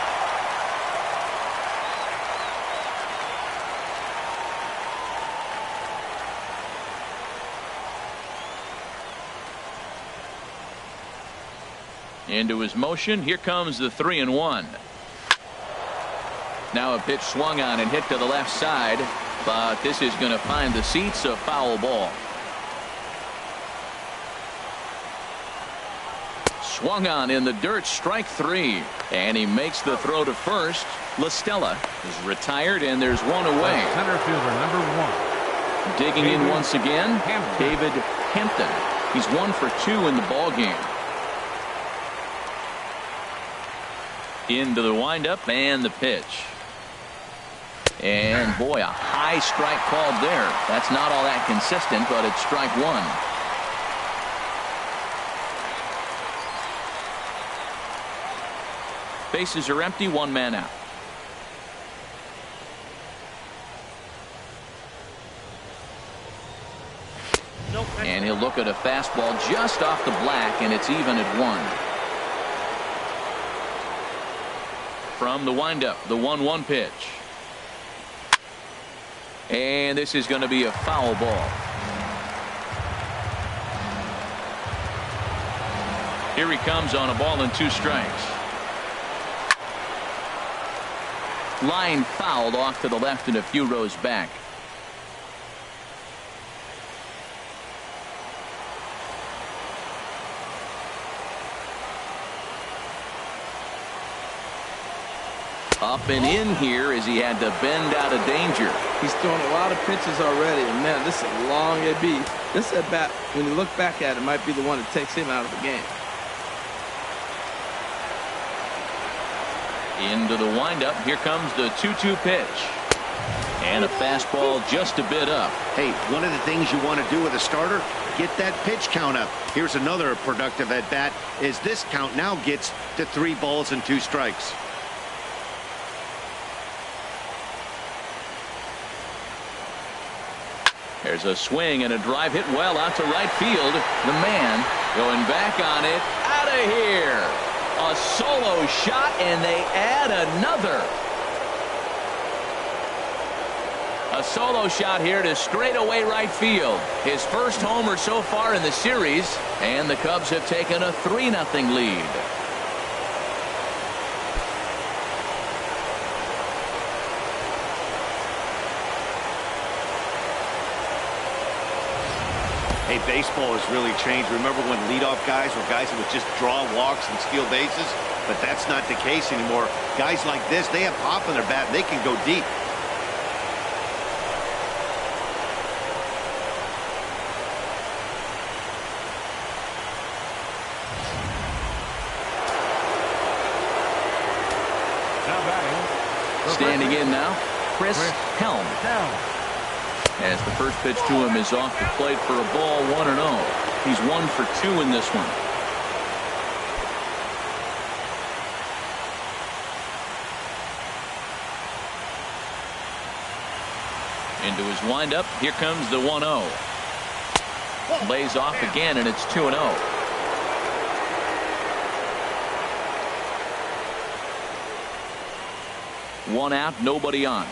Into his motion. Here comes the 3-1. Now a pitch swung on and hit to the left side, but this is going to find the seats. A foul ball. Swung on in the dirt, strike 3, and he makes the throw to first. La Stella is retired, and there's one away. Center fielder number 1. Digging in once again, David Hampton. He's 1 for 2 in the ball game. Into the windup and the pitch. And boy, a high strike called there. That's not all that consistent, but it's strike 1. Bases are empty, 1 man out. And he'll look at a fastball just off the black, and it's even at 1. From the windup, the 1-1 pitch. And this is going to be a foul ball. Here he comes on a ball and 2 strikes. Line fouled off to the left and a few rows back. Up and in here as he had to bend out of danger. He's thrown a lot of pitches already, and man, this is a long AB. This at bat, when you look back at it, might be the one that takes him out of the game. Into the windup. Here comes the 2-2 pitch. And a fastball just a bit up. Hey, one of the things you want to do with a starter, get that pitch count up. Here's another productive at bat, is this count now gets to 3 balls and 2 strikes. There's a swing and a drive hit well out to right field. The man going back on it. Out of here. A solo shot, and they add another. A solo shot here to straightaway right field. His first homer so far in the series, and the Cubs have taken a 3-0 lead. Hey, baseball has really changed. Remember when leadoff guys were guys that would just draw walks and steal bases? But that's not the case anymore. Guys like this, they have pop in their bat, and they can go deep. Now batting. Standing in now, Chris Helm. As the first pitch to him is off the plate for a ball, 1-0. He's 1 for 2 in this one. Into his windup. Here comes the 1-0. Lays off again, and it's 2-0. One out, nobody on.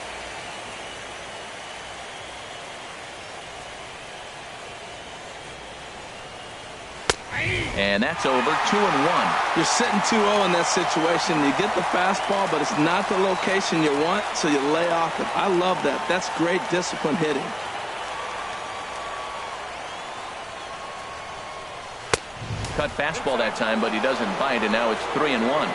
And that's over. 2-1. You're sitting 2-0 in that situation. You get the fastball, but it's not the location you want, so you lay off it. I love that. That's great discipline hitting. Cut fastball that time, but he doesn't bite, and now it's 3-1.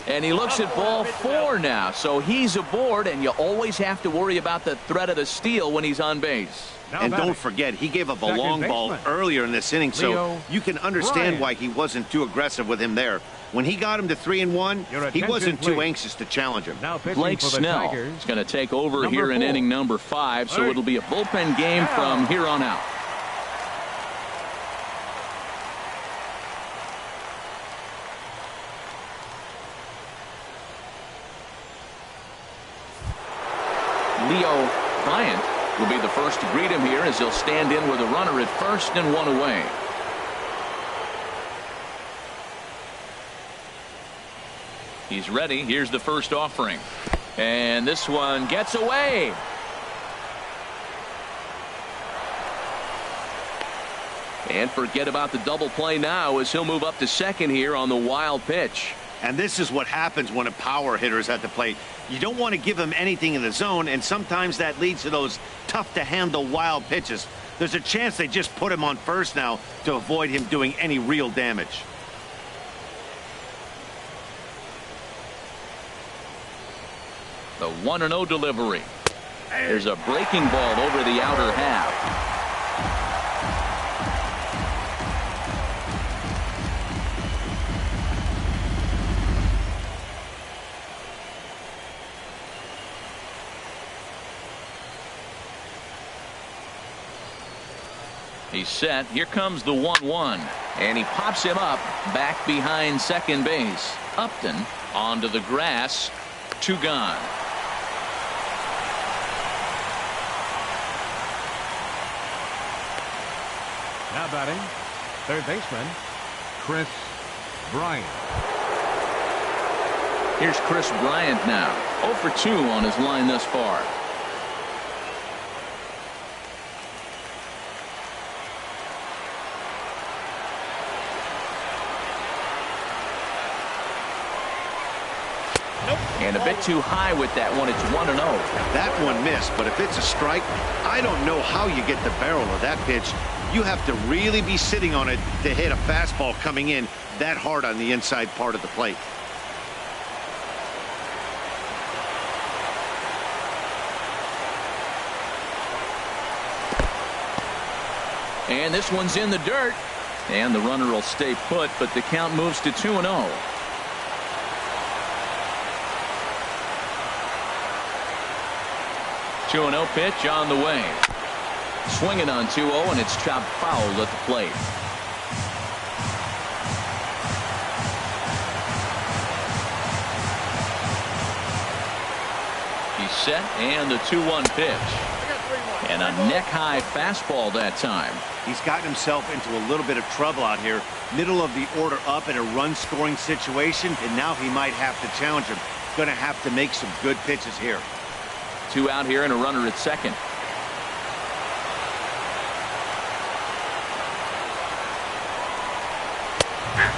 And he looks at ball 4 now, so he's aboard, and you always have to worry about the threat of the steal when he's on base. And don't forget, he gave up a long ball earlier in this inning, so you can understand why he wasn't too aggressive with him there. When he got him to 3-1, he wasn't too anxious to challenge him. Blake Snell is going to take over here in inning number 5, so it'll be a bullpen game from here on out. Leo Bryant will be the first to greet him here as he'll stand in with a runner at first and 1 away. He's ready. Here's the first offering. And this one gets away. And forget about the double play now as he'll move up to second here on the wild pitch. And this is what happens when a power hitter is at the plate. You don't want to give him anything in the zone, and sometimes that leads to those tough-to-handle wild pitches. There's a chance they just put him on first now to avoid him doing any real damage. The 1-0 delivery. There's a breaking ball over the outer half. He's set. Here comes the 1-1. And he pops him up back behind second base. Upton onto the grass. 2 gone. Now batting, third baseman, Chris Bryant. Here's Chris Bryant now. 0 for 2 on his line thus far. And a bit too high with that one. It's 1-0. That one missed, but if it's a strike, I don't know how you get the barrel of that pitch. You have to really be sitting on it to hit a fastball coming in that hard on the inside part of the plate. And this one's in the dirt. And the runner will stay put, but the count moves to 2-0. 2-0 pitch on the way. Swinging on 2-0, and it's chopped foul at the plate. He's set, and the 2-1 pitch. And a neck-high fastball that time. He's gotten himself into a little bit of trouble out here. Middle of the order up in a run-scoring situation, and now he might have to challenge him. Going to have to make some good pitches here. 2 out here and a runner at second.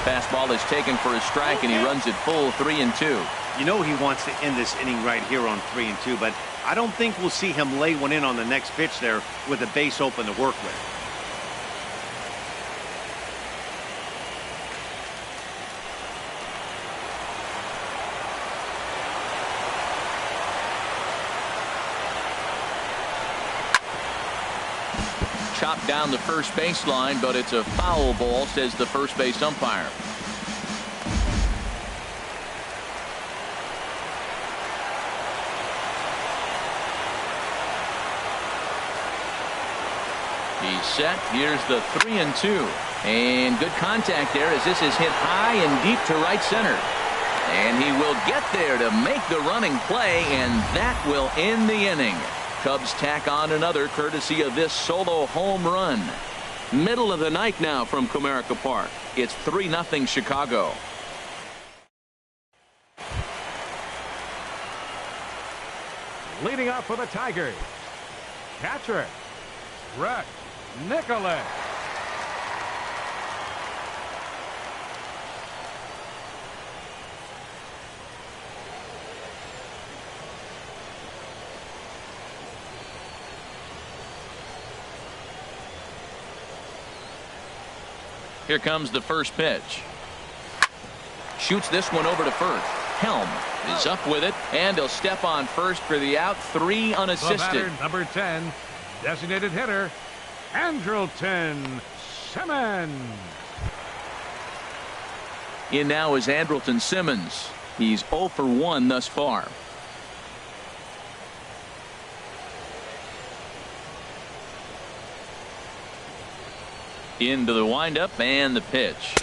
Fastball is taken for a strike, and he runs it full 3-2. You know he wants to end this inning right here on 3-2, but I don't think we'll see him lay one in on the next pitch there with a base open to work with. Chopped down the first baseline, but it's a foul ball, says the first base umpire. He's set. Here's the 3-2. And good contact there as this is hit high and deep to right center. And he will get there to make the running play, and that will end the inning. Cubs tack on another courtesy of this solo home run. Middle of the night now from Comerica Park. It's 3-0 Chicago. Leading off for the Tigers, catcher, Brett Nicholas. Here comes the first pitch. Shoots this one over to first. Helm is up with it, and he'll step on first for the out. 3 unassisted. The batter, number 10, designated hitter, Andrelton Simmons. In now is Andrelton Simmons. He's 0 for 1 thus far. Into the windup and the pitch.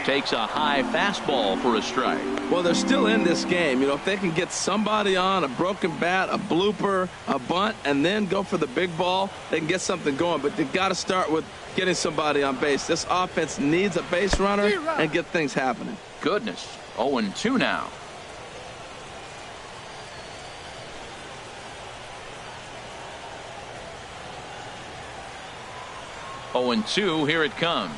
Takes a high fastball for a strike. Well, they're still in this game. You know, if they can get somebody on, a broken bat, a blooper, a bunt, and then go for the big ball, they can get something going. But they've got to start with getting somebody on base. This offense needs a base runner and get things happening. Goodness. 0-2 now. Oh, and 2, here it comes.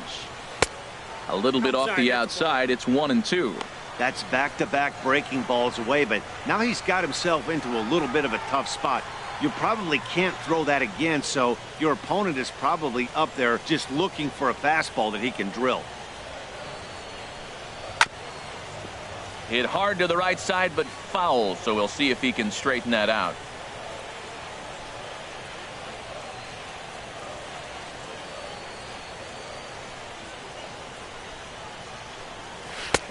A little bit off the outside. It's 1-2. That's back-to-back breaking balls away, but now he's got himself into a little bit of a tough spot. You probably can't throw that again, so your opponent is probably up there just looking for a fastball that he can drill. Hit hard to the right side, but foul, so we'll see if he can straighten that out.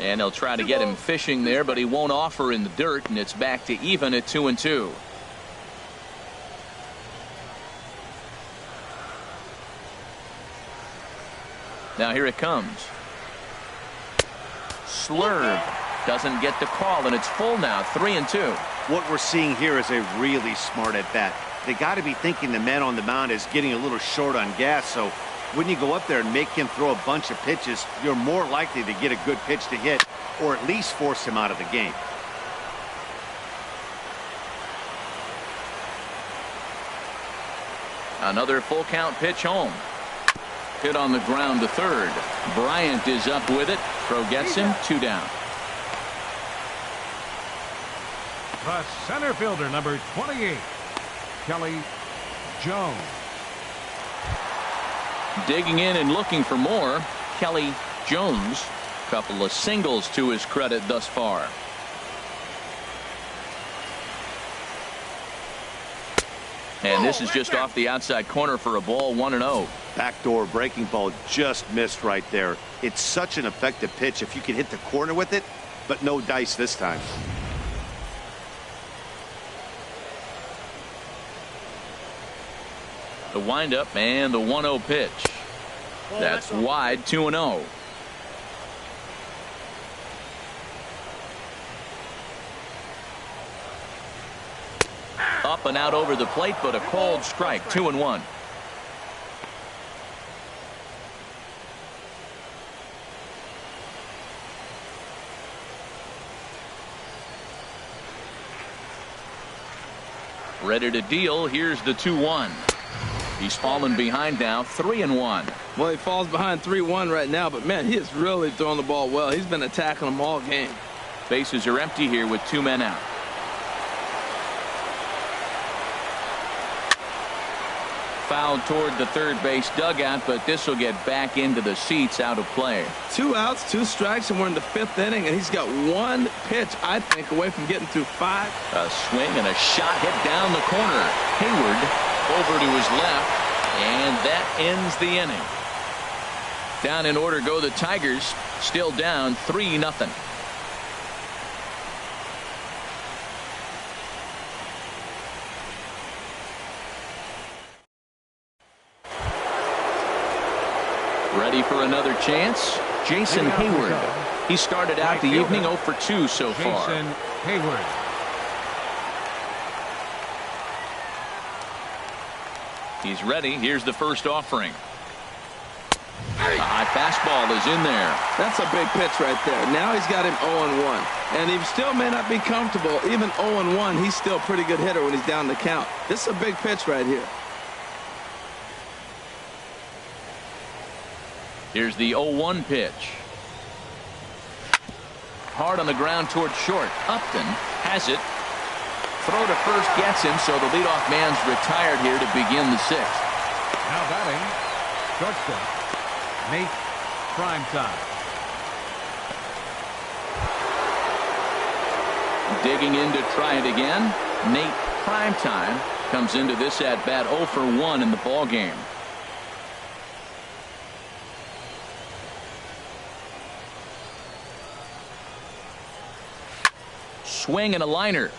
And he'll try to get him fishing there, but he won't offer in the dirt, and it's back to even at 2-2. Now here it comes. Slurve doesn't get the call, and it's full now, 3-2. What we're seeing here is a really smart at bat. They got to be thinking the man on the mound is getting a little short on gas, so when you go up there and make him throw a bunch of pitches, you're more likely to get a good pitch to hit or at least force him out of the game. Another full count pitch home. Hit on the ground to third. Bryant is up with it. Throw gets him, 2 down. The center fielder, number 28, Kelly Jones. Digging in and looking for more, Kelly Jones. Couple of singles to his credit thus far. And this is just off the outside corner for a ball, 1-0. Backdoor breaking ball just missed right there. It's such an effective pitch if you can hit the corner with it, but no dice this time. The windup and the 1-0 pitch. That's wide, 2-0. Up and out over the plate, but a called strike, 2-1. Ready to deal. Here's the 2-1. He's fallen behind now, 3-1. Well, he falls behind 3-1 right now, but man, he is really throwing the ball well. He's been attacking them all game. Bases are empty here with 2 men out. Fouled toward the third base dugout, but this will get back into the seats, out of play. 2 outs, 2 strikes, and we're in the 5th inning, and he's got 1 pitch, I think, away from getting through 5. A swing and a shot hit down the corner. Hayward over to his left, and that ends the inning. Down in order go the Tigers, still down 3-0. Ready for another chance? Jason Hayward. He started out the evening 0 for 2 so far. Jason Hayward. He's ready. Here's the first offering. A high fastball is in there. That's a big pitch right there. Now he's got him 0-1. And he still may not be comfortable. Even 0-1, he's still a pretty good hitter when he's down the count. This is a big pitch right here. Here's the 0-1 pitch. Hard on the ground toward short. Upton has it. Throw to first gets him, so the leadoff man's retired here to begin the 6th. Now batting, shortstop, Nate Primetime. Digging in to try it again. Nate Primetime comes into this at bat 0 for 1 in the ball game. Swing and a liner.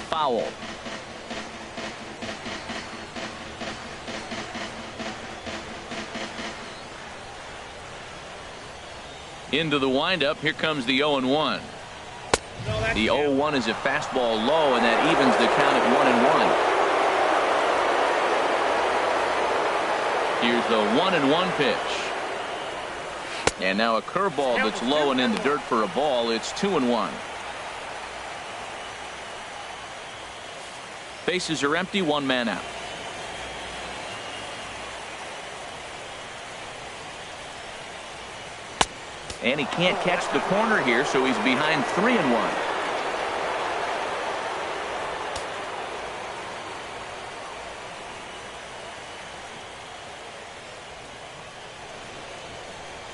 Foul. Into the windup. Here comes the 0-1. The 0-1 is a fastball low, and that evens the count at 1-1. Here's the 1-1 pitch. And now a curveball that's low and in the dirt for a ball. It's 2-1. Bases are empty, 1 man out. And he can't catch the corner here, so he's behind 3-1.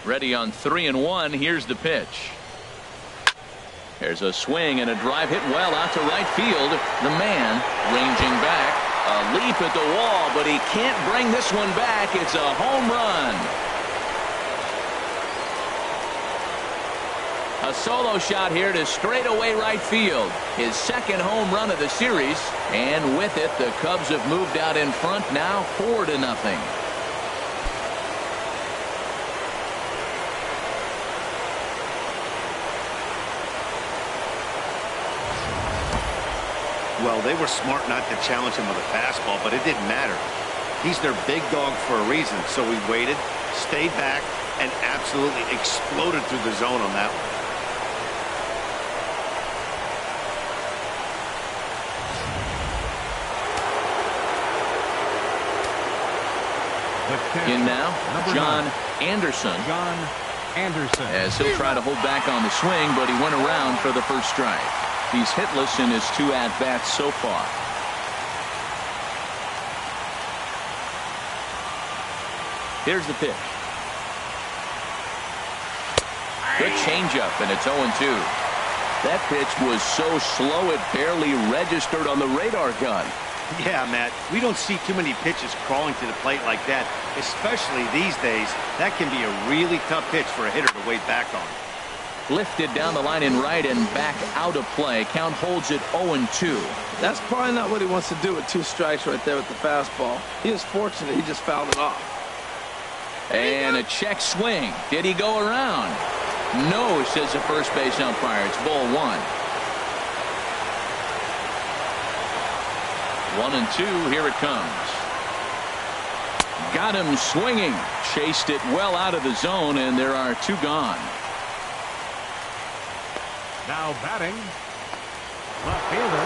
Ready on 3-1. Here's the pitch. There's a swing and a drive hit well out to right field. The man ranging back. A leap at the wall, but he can't bring this one back. It's a home run. A solo shot here to straightaway right field. His 2nd home run of the series. And with it, the Cubs have moved out in front now 4-0. Well, they were smart not to challenge him with a fastball, but it didn't matter. He's their big dog for a reason, so he waited, stayed back, and absolutely exploded through the zone on that one. In now, John Anderson. John Anderson. As he'll try to hold back on the swing, but he went around for the first strike. He's hitless in his 2 at-bats so far. Here's the pitch. Good changeup, and it's 0-2. That pitch was so slow it barely registered on the radar gun. Yeah, Matt, we don't see too many pitches crawling to the plate like that, especially these days. That can be a really tough pitch for a hitter to wait back on. Lifted down the line in right and back out of play. Count holds it 0-2. That's probably not what he wants to do with 2 strikes right there with the fastball. He is fortunate he just fouled it off. And a check swing. Did he go around? No, says the first base umpire. It's ball 1. 1-2. Here it comes. Got him swinging. Chased it well out of the zone, and there are 2 gone. Now batting, left fielder,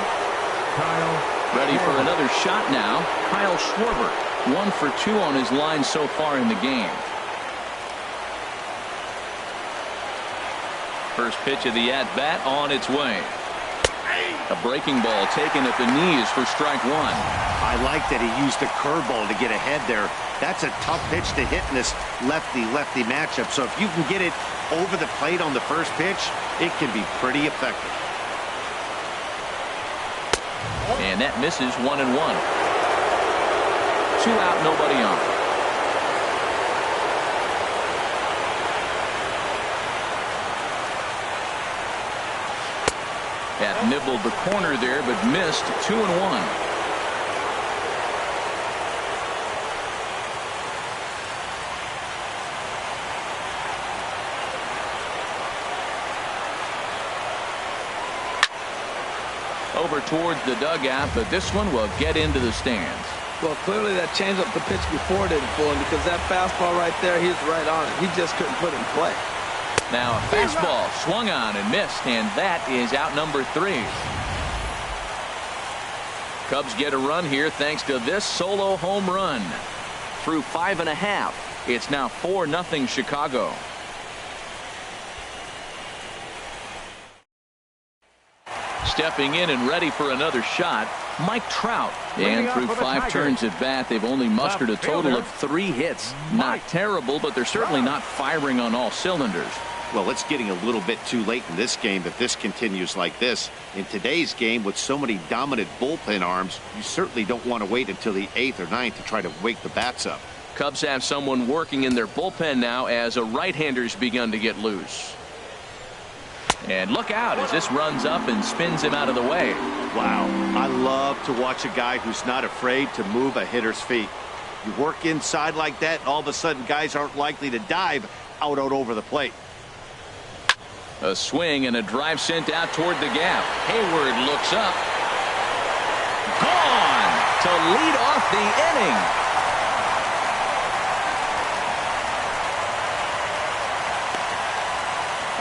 Kyle. Ready for another shot now. Kyle Schwarber. 1 for 2 on his line so far in the game. First pitch of the at-bat on its way. A breaking ball taken at the knees for strike 1. I like that he used a curveball to get ahead there. That's a tough pitch to hit in this lefty-lefty matchup. So if you can get it over the plate on the first pitch, it can be pretty effective. And that misses. 1-1. 2 out, nobody on. That nibbled the corner there, but missed. 2-1. Over towards the dugout, but this one will get into the stands. Well, clearly that changeup the pitch before didn't fool him, because that fastball right there, he was right on it. He just couldn't put it in play. Now a fastball swung on and missed, and that is out number 3. Cubs get a run here thanks to this solo home run. Through 5.5, it's now 4-0 Chicago. Stepping in and ready for another shot, Mike Trout. And through 5 turns at bat, they've only mustered a total of 3 hits. Not terrible, but they're certainly not firing on all cylinders. Well, it's getting a little bit too late in this game if this continues like this. In today's game, with so many dominant bullpen arms, you certainly don't want to wait until the 8th or 9th to try to wake the bats up. Cubs have someone working in their bullpen now as a right-hander's begun to get loose. And look out as this runs up and spins him out of the way. Wow. I love to watch a guy who's not afraid to move a hitter's feet. You work inside like that, all of a sudden guys aren't likely to dive out over the plate. A swing and a drive sent out toward the gap. Hayward looks up. Gone to lead off the inning.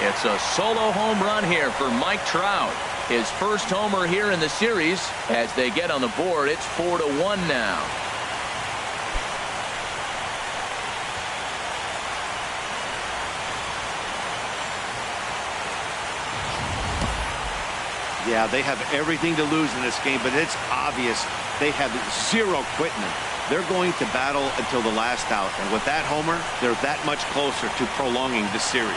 It's a solo home run here for Mike Trout. His first homer here in the series. As they get on the board, it's 4-1 now. Yeah, they have everything to lose in this game, but it's obvious they have zero quitting it. They're going to battle until the last out, and with that homer, they're that much closer to prolonging the series.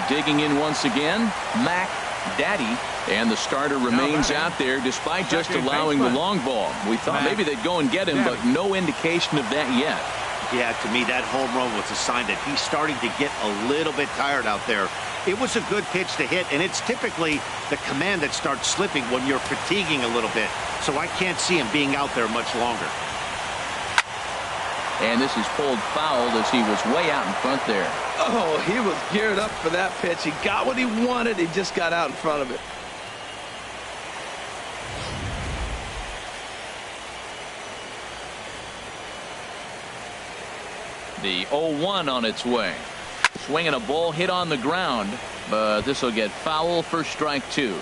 Digging in once again, Mac Daddy, and the starter remains out there despite just allowing the long ball. We thought maybe they'd go and get him, but no indication of that yet. Yeah, to me, that home run was a sign that he's starting to get a little bit tired out there. It was a good pitch to hit, and it's typically the command that starts slipping when you're fatiguing a little bit. So I can't see him being out there much longer. And this is pulled foul as he was way out in front there. Oh, he was geared up for that pitch. He got what he wanted. He just got out in front of it. The 0-1 on its way. Swinging a ball hit on the ground, but this will get foul for strike 2.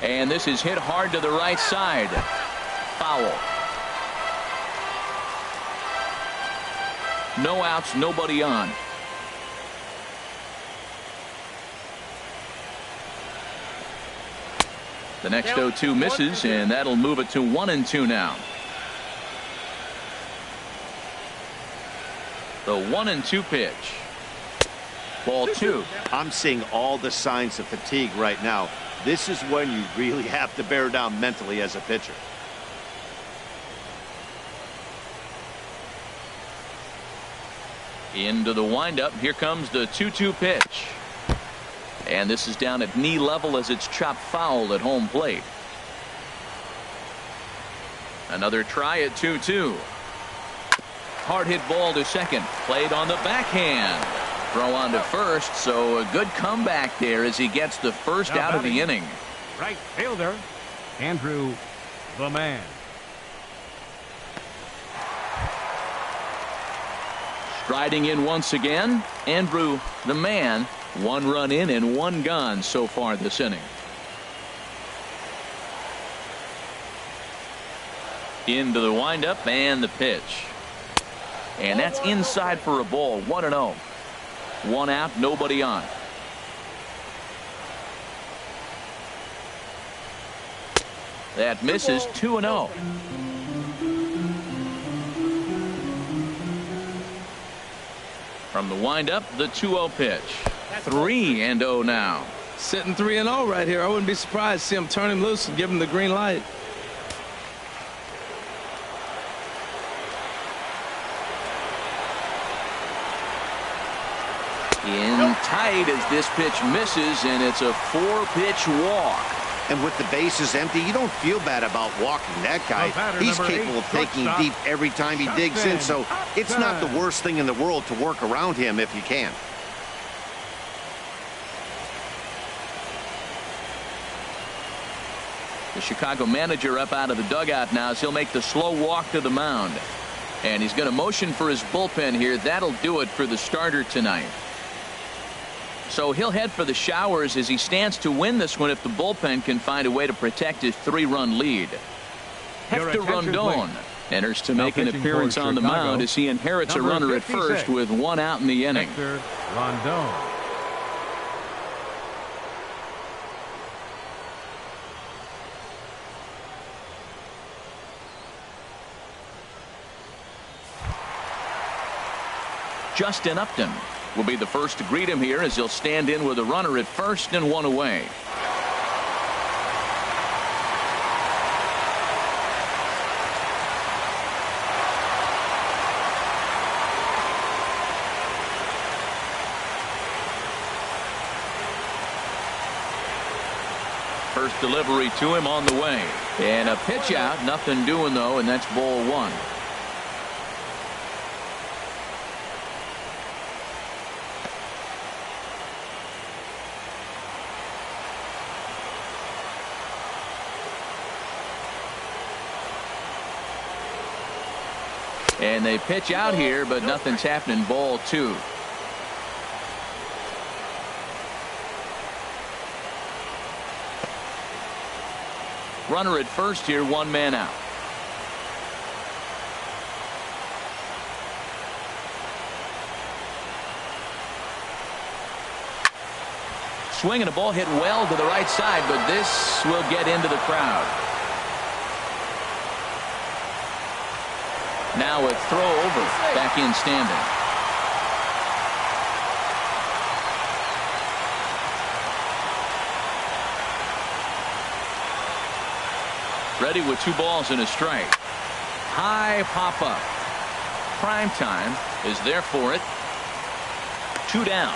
And this is hit hard to the right side. Foul. No outs, nobody on. The next 0-2 misses, and that'll move it to 1-2 now. The 1-2 pitch. Ball 2. I'm seeing all the signs of fatigue right now. This is when you really have to bear down mentally as a pitcher. Into the windup. Here comes the 2-2 pitch. And this is down at knee level as it's chopped foul at home plate. Another try at 2-2. Hard hit ball to second. Played on the backhand. Throw on to first, so a good comeback there as he gets the first out of the inning. Right fielder, Andrew, the man. Striding in once again, Andrew, the man. 1 run in and 1 gone so far this inning. Into the windup and the pitch. And that's inside for a ball. 1-0. 1 out, nobody on. That misses. 2-0. From the windup, the 2-0 pitch. 3-0 now. Sitting 3-0 right here. I wouldn't be surprised to see him turn him loose and give him the green light. In tight as this pitch misses, and it's a 4-pitch walk. And with the bases empty, you don't feel bad about walking that guy. He's capable of taking deep every time he digs in, so it's not the worst thing in the world to work around him if you can. The Chicago manager up out of the dugout now as he'll make the slow walk to the mound. And he's going to motion for his bullpen here. That'll do it for the starter tonight. So he'll head for the showers as he stands to win this one if the bullpen can find a way to protect his 3-run lead. Hector Rondon enters to make an appearance on the mound as he inherits a runner at first with 1 out in the inning. Hector Rondon. Justin Upton will be the first to greet him here as he'll stand in with a runner at first and 1 away. First delivery to him on the way. And a pitch out. Nothing doing though, and that's ball 1. And they pitch out here, but nothing's happening. Ball 2. Runner at first here, 1 man out. Swing and a ball hit well to the right side, but this will get into the crowd. Now a throw over, back in standing. Ready with 2 balls and a strike. High pop up. Prime time is there for it. 2 down.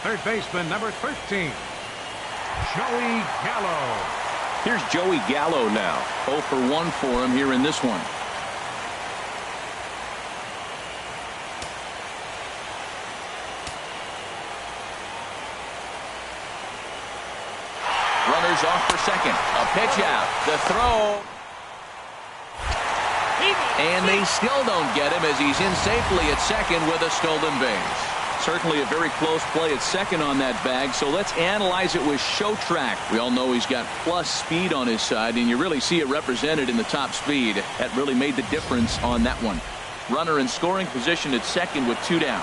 Third baseman, number 13. Joey Gallo. Here's Joey Gallo now. 0 for 1 for him here in this one. Runners off for second. A pitch out. The throw. And they still don't get him as he's in safely at second with a stolen base. Certainly a very close play at second on that bag, so let's analyze it with show track. We all know he's got plus speed on his side, and you really see it represented in the top speed. That really made the difference on that one. Runner in scoring position at second with 2 down.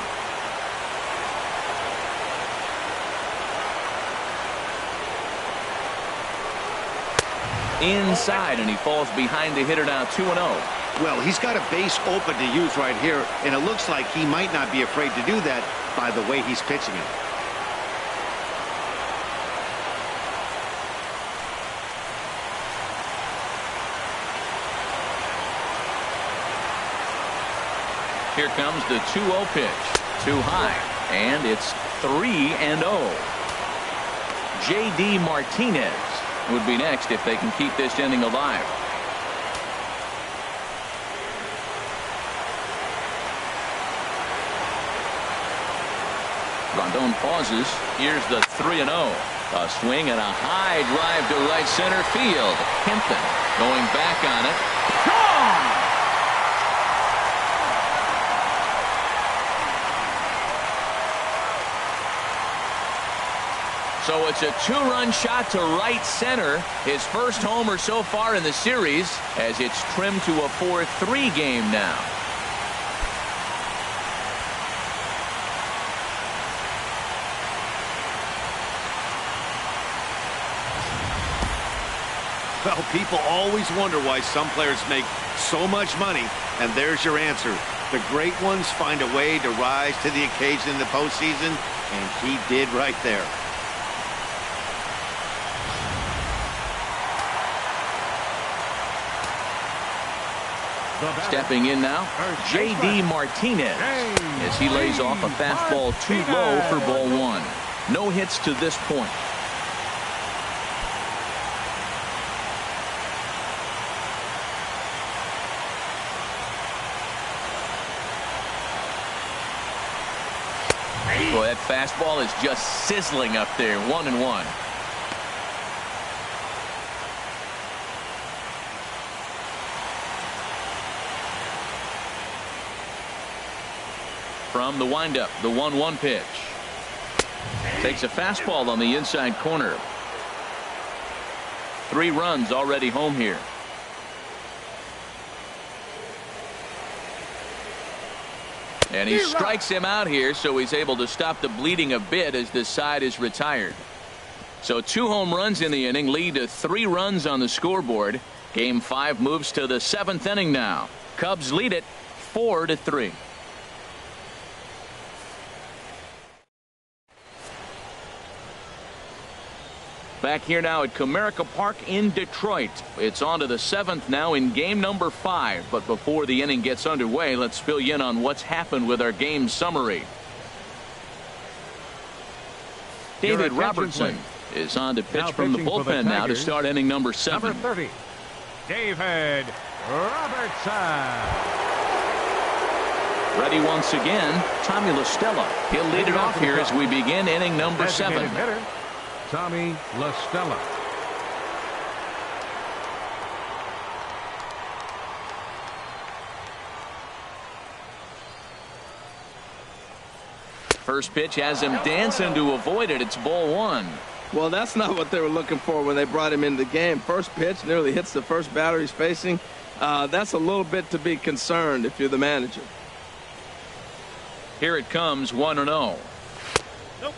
Inside, and he falls behind the hitter now 2-0. Well, he's got a base open to use right here, and it looks like he might not be afraid to do that by the way he's pitching it. Here comes the 2-0 pitch. Too high, and it's 3-0. J.D. Martinez would be next if they can keep this inning alive. Rondon pauses. Here's the 3-0. A swing and a high drive to right center field. Kempton going back on it. Gone! So it's a 2-run shot to right center. His first homer so far in the series, as it's trimmed to a 4-3 game now. Well, people always wonder why some players make so much money, and there's your answer. The great ones find a way to rise to the occasion in the postseason, and he did right there. Stepping in now, J.D. Martinez, as he lays off a fastball too low for ball 1. No hits to this point. Boy, that fastball is just sizzling up there. 1-1. From the windup, the 1-1 pitch. Takes a fastball on the inside corner. 3 runs already home here. And he strikes him out here, so he's able to stop the bleeding a bit as this side is retired. So 2 home runs in the inning lead to 3 runs on the scoreboard. Game 5 moves to the 7th inning now. Cubs lead it 4-3. Back here now at Comerica Park in Detroit. It's on to the 7th now in game number 5. But before the inning gets underway, let's fill you in on what's happened with our game summary. David Robertson is on to pitch from the bullpen now to start inning number 7. Number 30, David Robertson. Ready once again, Tommy La Stella. He'll lead it off here as we begin inning number 7. Hitter, Tommy La Stella. First pitch has him dancing to avoid it. It's ball 1. Well, that's not what they were looking for when they brought him into the game. First pitch nearly hits the first batter he's facing. That's a little bit to be concerned if you're the manager. Here it comes, 1-0.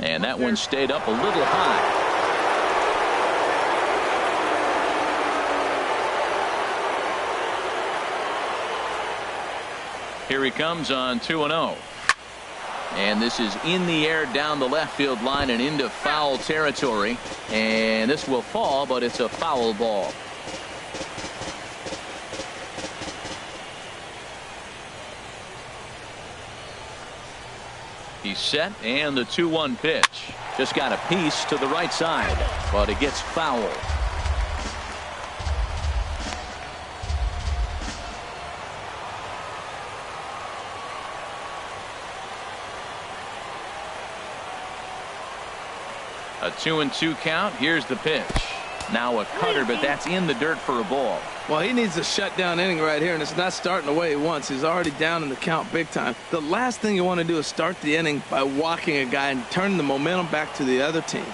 And that one stayed up a little high. Here he comes on 2-0. And this is in the air down the left field line and into foul territory. And this will fall, but it's a foul ball. He's set, and the 2-1 pitch. Just got a piece to the right side, but it gets fouled. A 2-2 count. Here's the pitch. Now a cutter, but that's in the dirt for a ball. Well, he needs a shutdown inning right here, and it's not starting the way he wants. He's already down in the count big time. The last thing you want to do is start the inning by walking a guy and turning the momentum back to the other team.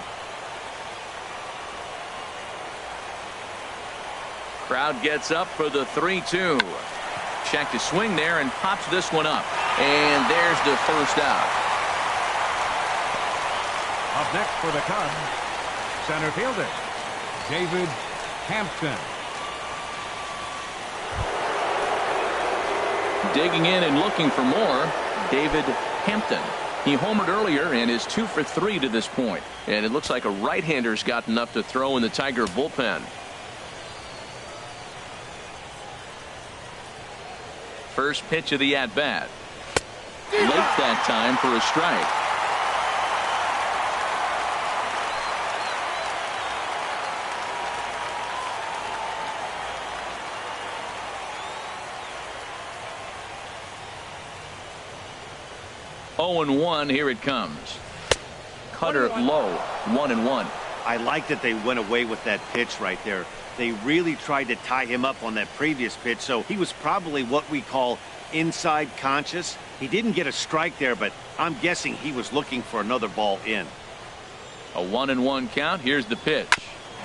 Crowd gets up for the 3-2. Check to swing there and pops this one up. And there's the first out. Up next for the Cubs, center fielder David Hampton. Digging in and looking for more, David Hampton. He homered earlier and is 2 for 3 to this point. And it looks like a right-hander's got enough to throw in the Tiger bullpen. First pitch of the at-bat. Late that time for a strike. Oh and 1, here it comes. Cutter low, 1-1. I like that they went away with that pitch right there. They really tried to tie him up on that previous pitch, so he was probably what we call inside conscious. He didn't get a strike there, but I'm guessing he was looking for another ball in. A 1-1 count. Here's the pitch.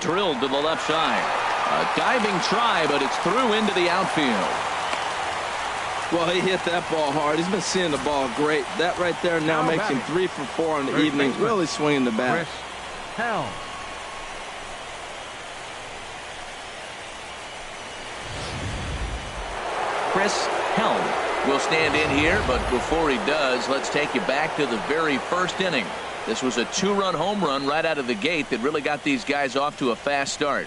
Drilled to the left side. A diving try, but it's through into the outfield. Well, he hit that ball hard. He's been seeing the ball great. That right there now makes him 3 for 4 on the evening. Really swinging the bat. Chris Helm. Chris Helm will stand in here, but before he does, let's take you back to the very first inning. This was a 2-run home run right out of the gate that really got these guys off to a fast start.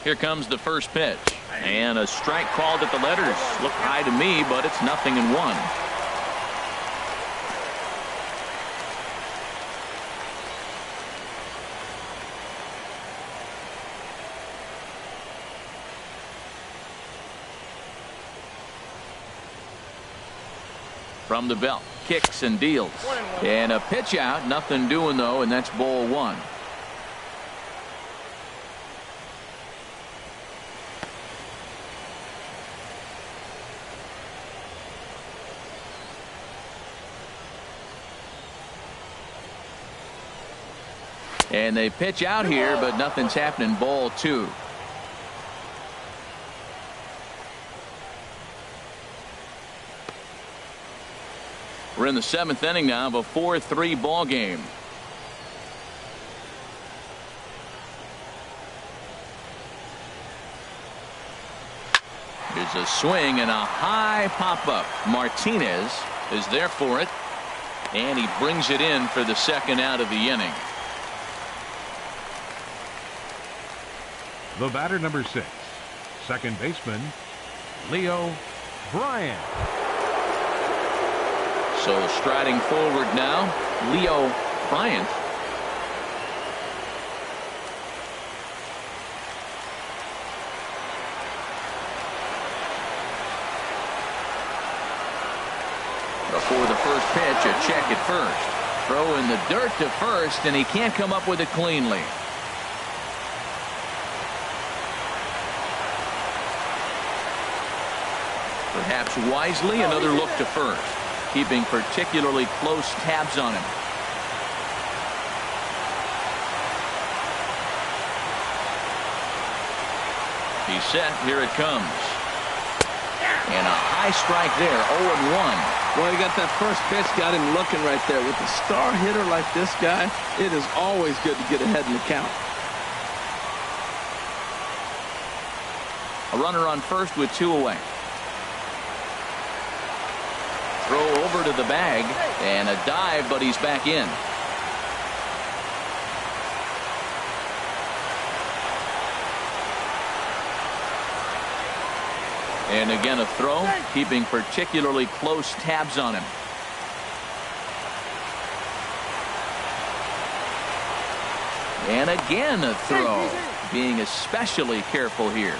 Here comes the first pitch. And a strike called at the letters. Looked high to me, but it's 0-1. From the belt, kicks and deals. And a pitch out, nothing doing though, and that's ball 1. And they pitch out here, but nothing's happening. Ball 2. We're in the 7th inning now of a 4-3 ball game. There's a swing and a high pop-up. Martinez is there for it, and he brings it in for the second out of the inning. The batter, number 6, second baseman Leo Bryant. So striding forward now, Leo Bryant. Before the first pitch, a check at first. Throw in the dirt to first, and he can't come up with it cleanly. Perhaps wisely, another look to first, keeping particularly close tabs on him. He's set. Here it comes. And a high strike there, 0-1. Well, he got that first pitch, got him looking right there. With a star hitter like this guy, it is always good to get ahead in the count. A runner on first with 2 away. Throw over to the bag and a dive, but he's back in. And again a throw, keeping particularly close tabs on him. And again a throw. being especially careful here.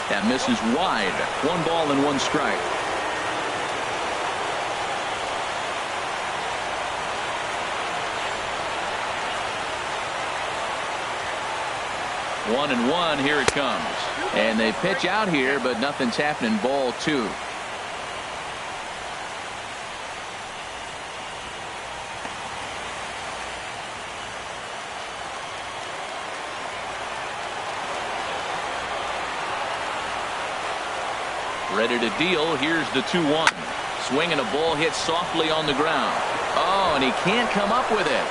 That misses wide. 1 ball and 1 strike. One and one. Here it comes. And they pitch out here, but nothing's happening. Ball 2. Ready to deal. Here's the 2-1. Swinging a ball hit softly on the ground. Oh, and he can't come up with it.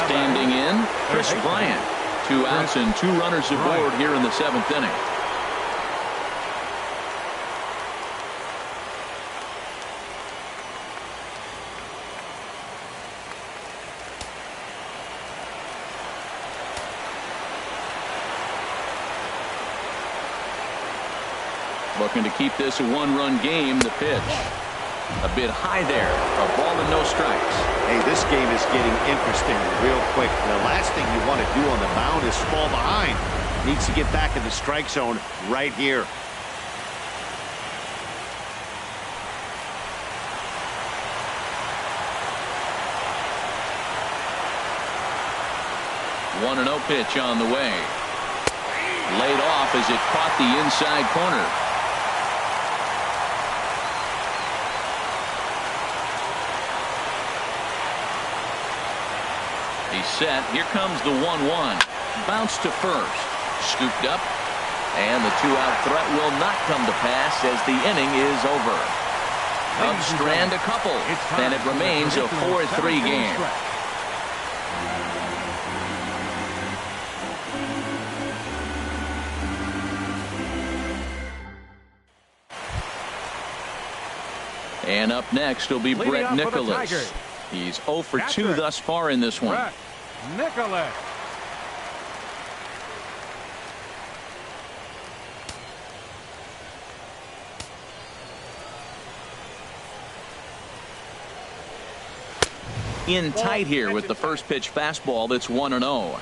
Standing in, Chris Bryant. 2 outs and 2 runners aboard here in the 7th inning. Looking to keep this a 1-run game. The pitch. A bit high there. A ball and no strikes. Hey, this game is getting interesting real quick. The last thing you want to do on the mound is fall behind. Needs to get back in the strike zone right here. One and 0 pitch on the way. Laid off as it caught the inside corner. He's set. Here comes the 1-1. Bounce to first. Scooped up. And the 2-out threat will not come to pass as the inning is over. Cubs strand a couple. And it remains a 4-3 game. And up next will be Brett Nicholas. He's 0 for 2 thus far in this one. Brett Nicholas. In tight here with the first pitch fastball. That's 1-0.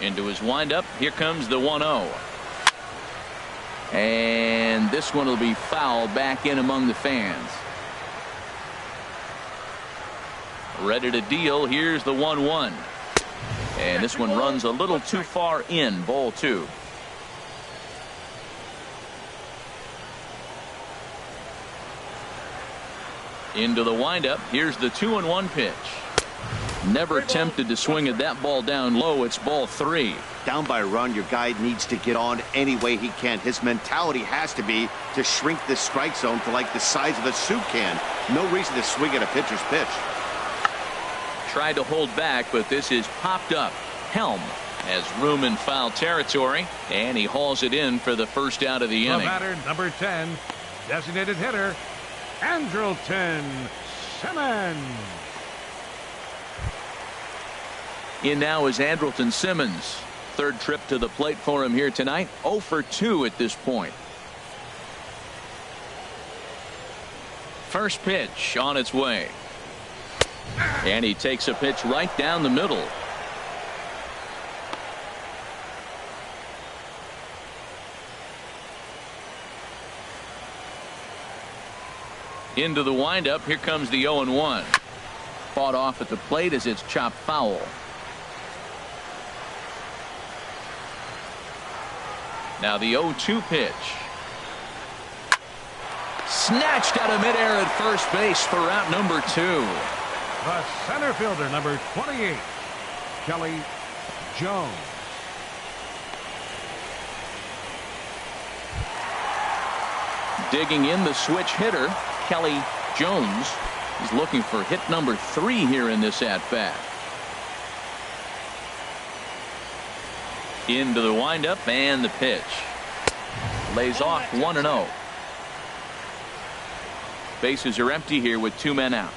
Into his windup. Here comes the 1-0. And this one will be fouled back in among the fans. Ready to deal. Here's the 1-1. And this one runs a little too far in. Ball 2. Into the windup. Here's the 2-1 pitch. Never tempted to swing at that ball down low. It's ball 3. Down by a run, your guy needs to get on any way he can. His mentality has to be to shrink this strike zone to like the size of a soup can. No reason to swing at a pitcher's pitch. Tried to hold back, but this is popped up. Helm has room in foul territory, and he hauls it in for the first out of the inning. The batter, number 10, designated hitter, Andrelton Simmons. In now is Andrelton Simmons. Third trip to the plate for him here tonight. 0 for 2 at this point. First pitch on its way. And he takes a pitch right down the middle. Into the windup. Here comes the 0-1. Fought off at the plate as it's chopped foul. Now the 0-2 pitch. Snatched out of midair at first base for out number 2. The center fielder, number 28, Kelly Jones. Digging in the switch hitter, Kelly Jones. He's looking for hit number 3 here in this at-bat. Into the windup and the pitch. Lays off 1-0. Bases are empty here with 2 men out.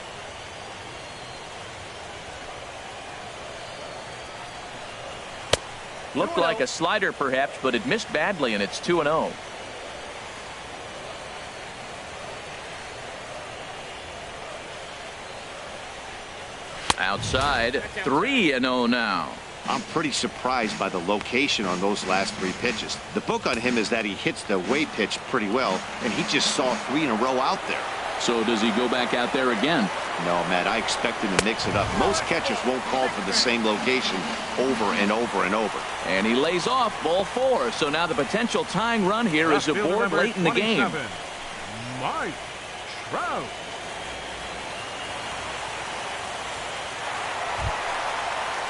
Looked like a slider perhaps, but it missed badly, and it's 2-0. Outside, 3-0 now. I'm pretty surprised by the location on those last 3 pitches. The book on him is that he hits the away pitch pretty well, and he just saw 3 in a row out there. So does he go back out there again? No, Matt, I expect him to mix it up. Most catchers won't call for the same location over and over and over. And he lays off ball 4. So now the potential tying run here is aboard late in the game. Mike Trout.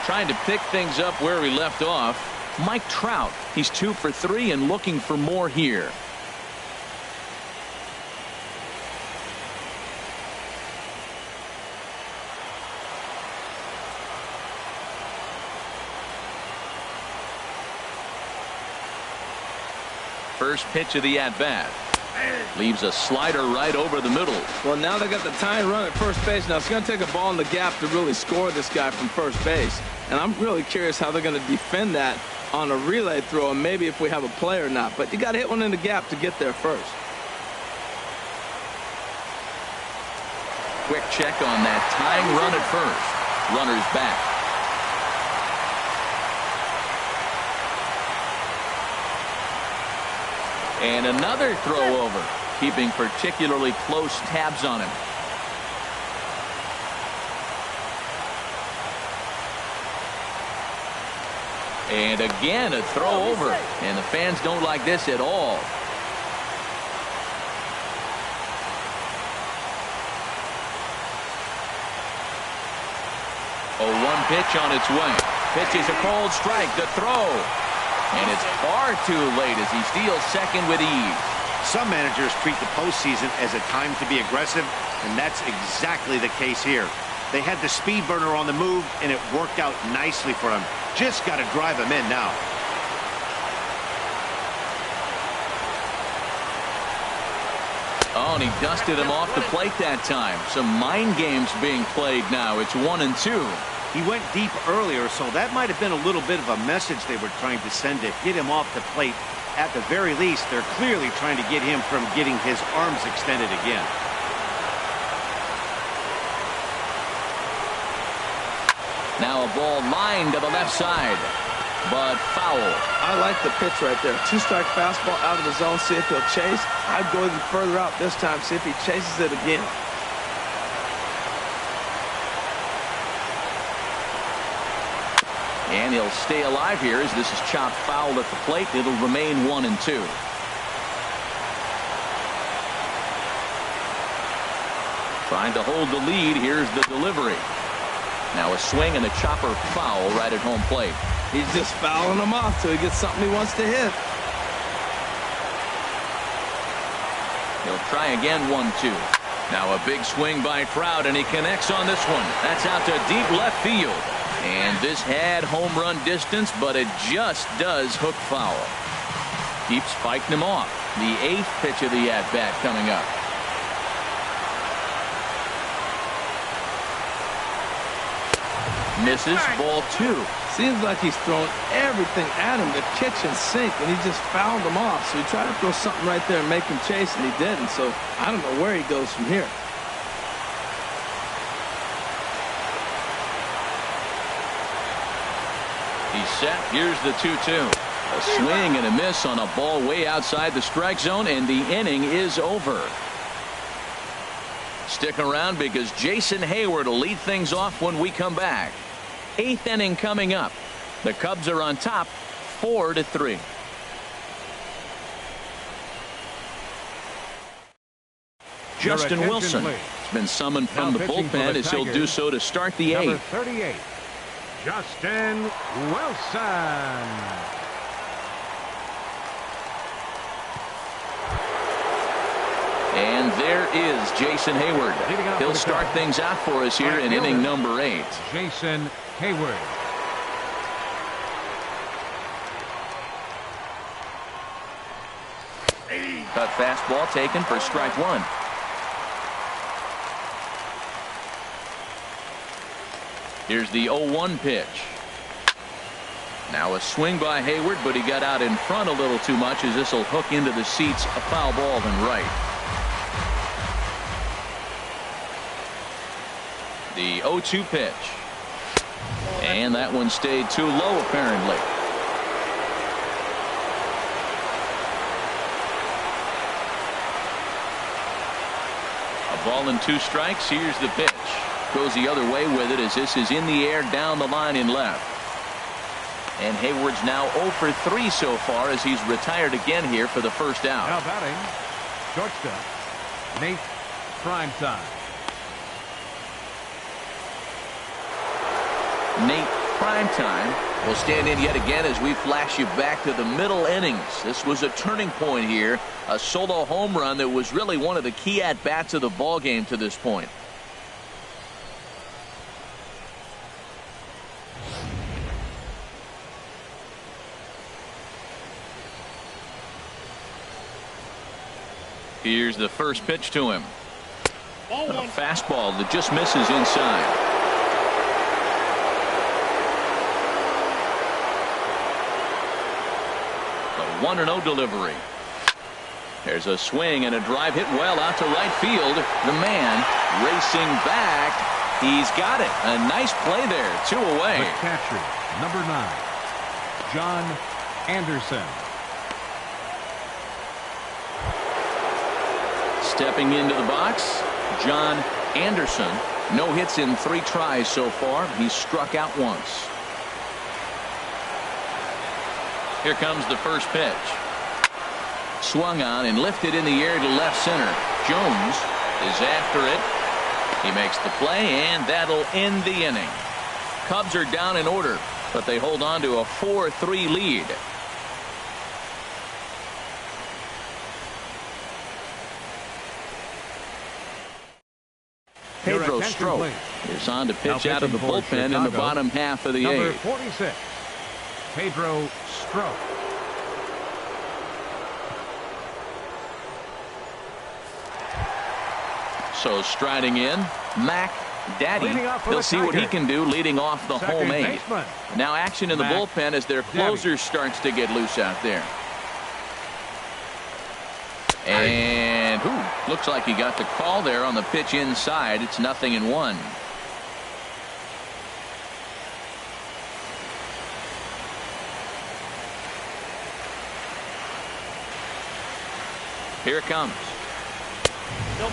Trying to pick things up where he left off. Mike Trout. He's 2 for 3 and looking for more here. First pitch of the at-bat. Leaves a slider right over the middle. Well, now they got the tying run at first base. Now it's going to take a ball in the gap to really score this guy from first base. And I'm really curious how they're going to defend that on a relay throw, and maybe if we have a play or not. But you got to hit one in the gap to get there first. Quick check on that tying run at first. Runner's back. And another throw over, keeping particularly close tabs on him. And again a throw over, and the fans don't like this at all. Oh, 1 pitch on its way. Pitch is a cold strike. The throw. And it's far too late as he steals second with ease. Some managers treat the postseason as a time to be aggressive, and that's exactly the case here. They had the speed burner on the move, and it worked out nicely for him. Just got to drive him in now. Oh, and he dusted him off the plate that time. Some mind games being played now. It's 1-2. He went deep earlier, so that might have been a little bit of a message they were trying to send to get him off the plate. At the very least, they're clearly trying to get him from getting his arms extended again. Now a ball lined to the left side, but foul. I like the pitch right there. 2-strike fastball out of the zone. See if he'll chase. I'd go even further out this time. See if he chases it again. And he'll stay alive here as this is chopped foul at the plate. It'll remain 1-2. Trying to hold the lead. Here's the delivery. Now a swing and a chopper foul right at home plate. He's just fouling him off till he gets something he wants to hit. He'll try again. 1-2. Now a big swing by Trout, and he connects on this one. That's out to deep left field. And this had home run distance, but it just does hook foul. Keeps fighting him off. The 8th pitch of the at-bat coming up. Misses. Ball 2. Seems like he's thrown everything at him, the kitchen sink, and he just fouled him off. So he tried to throw something right there and make him chase, and he didn't. So I don't know where he goes from here. He's set. Here's the 2-2. A swing and a miss on a ball way outside the strike zone, and the inning is over. Stick around because Jason Hayward will lead things off when we come back. 8th inning coming up. The Cubs are on top 4-3. Justin Wilson has been summoned from the bullpen as he'll do so to start the 8th. Number 38, Justin Wilson. And there is Jason Hayward. He'll start things out for us here in inning number 8. Jason Hayward. Cut fastball taken for strike 1. Here's the 0-1 pitch. Now a swing by Hayward, but he got out in front a little too much as this will hook into the seats. A foul ball than right. The 0-2 pitch. And that one stayed too low apparently. A ball and 2 strikes. Here's the pitch. Goes the other way with it as this is in the air down the line in left. And Hayward's now 0 for 3 so far as he's retired again here for the first out. Now batting, shortstop, Nate Primetime. Nate Primetime will stand in yet again as we flash you back to the middle innings. This was a turning point here. A solo home run that was really one of the key at-bats of the ball game to this point. Here's the first pitch to him. A fastball that just misses inside. The 1-0 delivery. There's a swing and a drive hit well out to right field. The man racing back. He's got it. A nice play there. 2 away. The catcher, number 9, John Anderson. Stepping into the box, John Anderson. No hits in 3 tries so far. He's struck out once. Here comes the first pitch. Swung on and lifted in the air to left center. Jones is after it. He makes the play, and that'll end the inning. Cubs are down in order, but they hold on to a 4-3 lead. Pedro Strop is on to pitch out of the bullpen in the bottom half of the Number 8th. 46, Pedro Strop. So striding in, Mac Daddy. He'll see what he can do leading off the home 8th. Now action in the bullpen as their closer starts to get loose out there. And looks like he got the call there on the pitch inside. It's 0-1. Here it comes.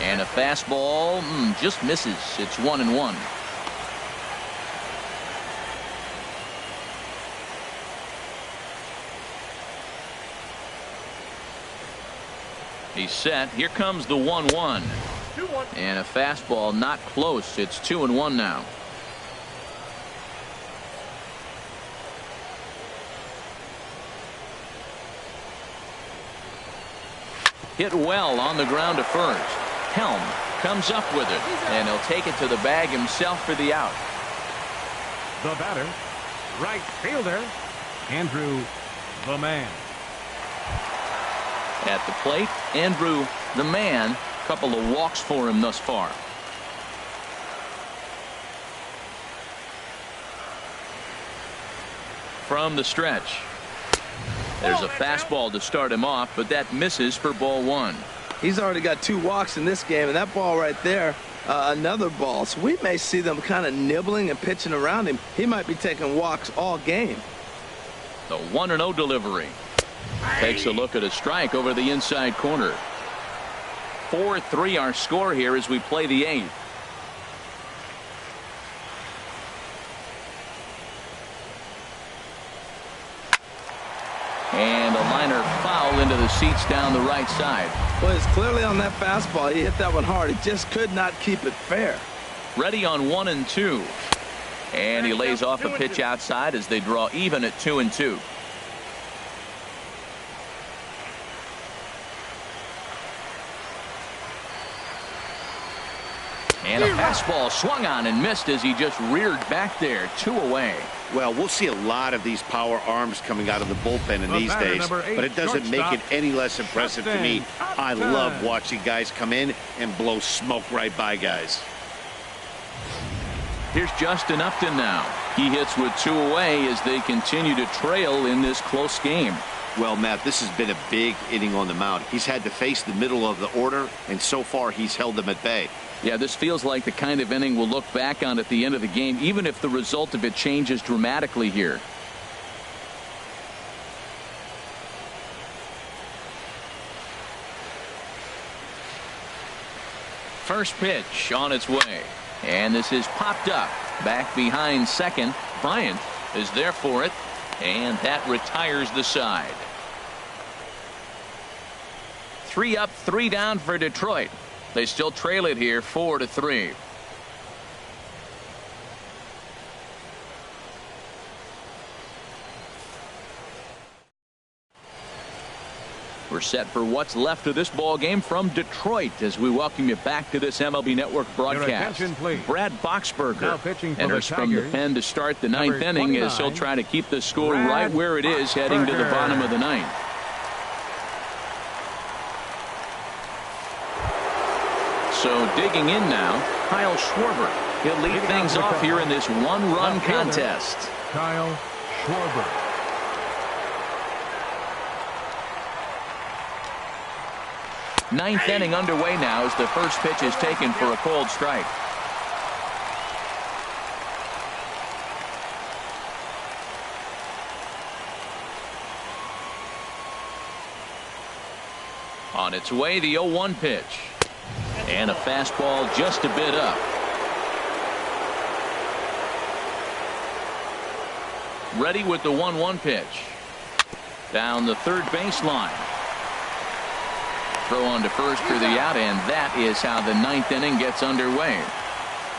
And a fastball just misses. It's 1-1. He's set. Here comes the 1-1. And a fastball not close. It's 2-1 now. Hit well on the ground to first. Helm comes up with it, and he'll take it to the bag himself for the out. The batter, right fielder, Andrew the Man. At the plate, Andrew the Man. Couple of walks for him thus far. From the stretch. There's a fastball to start him off, but that misses for ball 1. He's already got 2 walks in this game, and that ball right there, another ball. So we may see them kind of nibbling and pitching around him. He might be taking walks all game. The 1-0 delivery. Takes a look at a strike over the inside corner. 4-3 our score here as we play the 8th. And a liner foul into the seats down the right side. Well, it's clearly on that fastball. He hit that one hard. He just could not keep it fair. Ready on 1-2. And he lays off a pitch outside as they draw even at 2-2. And a fastball swung on and missed as he just reared back there. 2 away. Well, we'll see a lot of these power arms coming out of the bullpen in these days, but it doesn't make it any less impressive to me. I love watching guys come in and blow smoke right by guys. Here's Justin Upton now. He hits with 2 away as they continue to trail in this close game. Well, Matt, this has been a big inning on the mound. He's had to face the middle of the order, and so far he's held them at bay. Yeah, this feels like the kind of inning we'll look back on at the end of the game, even if the result of it changes dramatically here. First pitch on its way. And this is popped up. Back behind second. Bryant is there for it. And that retires the side. 3 up, 3 down for Detroit. They still trail it here 4-3. We're set for what's left of this ball game from Detroit as we welcome you back to this MLB Network broadcast. Brad Boxberger enters from the pen to start the 9th inning as he'll try to keep the score right where it is heading to the bottom of the 9th. So digging in now, Kyle Schwarber. He'll lead things off here in this 1-run contest. Kyle Schwarber. Ninth inning underway now as the first pitch is taken for a cold strike. On its way, the 0-1 pitch. And a fastball just a bit up. Ready with the 1-1 pitch. Down the third baseline. Throw on to first for the out, and that is how the 9th inning gets underway.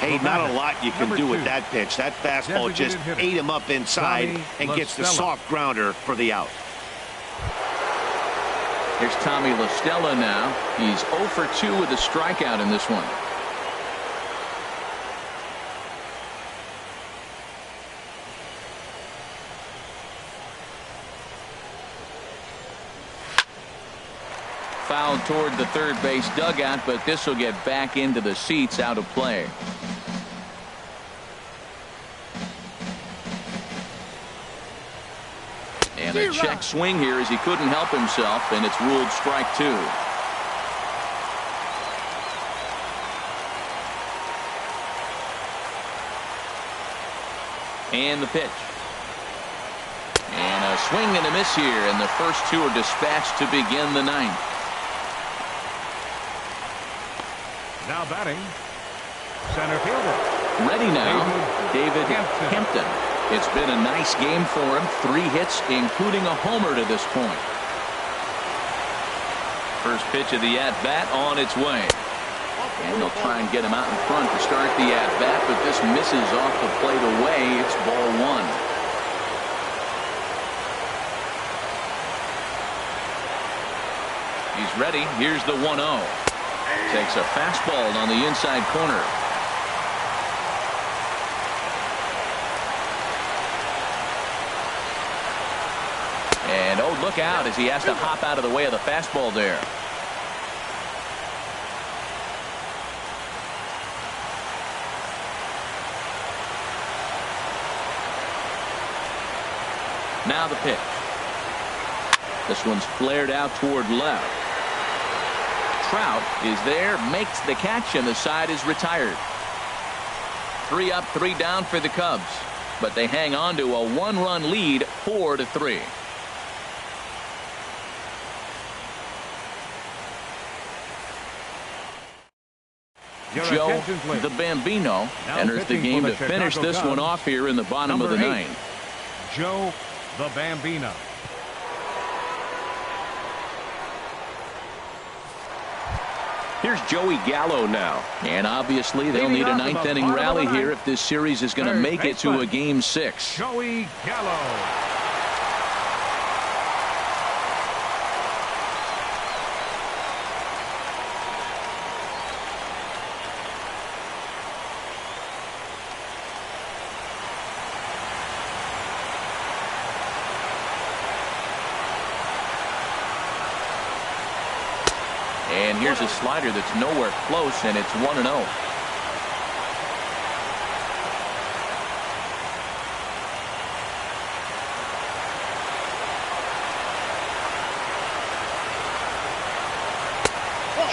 Hey, not a lot you can do with that pitch. That fastball just ate him up inside and gets the soft grounder for the out. Here's Tommy La Stella now. He's 0 for 2 with a strikeout in this one. Fouled toward the third base dugout, but this will get back into the seats out of play. And a check swing here as he couldn't help himself, and it's ruled strike 2. And the pitch. And a swing and a miss here, and the first 2 are dispatched to begin the 9th. Now batting, center fielder. Ready now, David Hampton. It's been a nice game for him. 3 hits, including a homer to this point. First pitch of the at-bat on its way. And they'll try and get him out in front to start the at-bat, but this misses off the plate away. It's ball 1. He's ready. Here's the 1-0. Takes a fastball on the inside corner. And oh, look out as he has to hop out of the way of the fastball there. Now the pitch. This one's flared out toward left. Trout is there, makes the catch, and the side is retired. 3 up, 3 down for the Cubs, but they hang on to a 1-run lead, 4-3. Joe the Bambino enters the game to finish this one off here in the bottom of the 9th. Joe the Bambino. Here's Joey Gallo now. And obviously they'll need a 9th inning rally here if this series is going to make it to a game 6. Joey Gallo. And here's a slider that's nowhere close, and it's 1-0.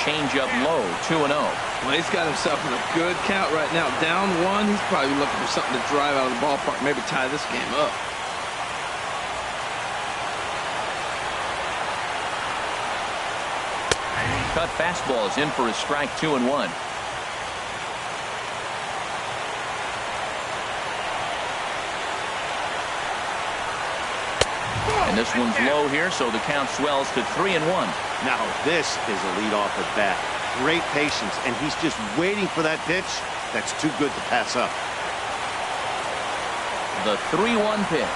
changeup low, 2-0. Well, he's got himself in a good count right now. Down one, he's probably looking for something to drive out of the ballpark, maybe tie this game up. Cut fastball is in for a strike, 2-1. And this one's low here, so the count swells to 3-1. Now this is a leadoff at bat. Great patience, and he's just waiting for that pitch. That's too good to pass up. The 3-1 pitch.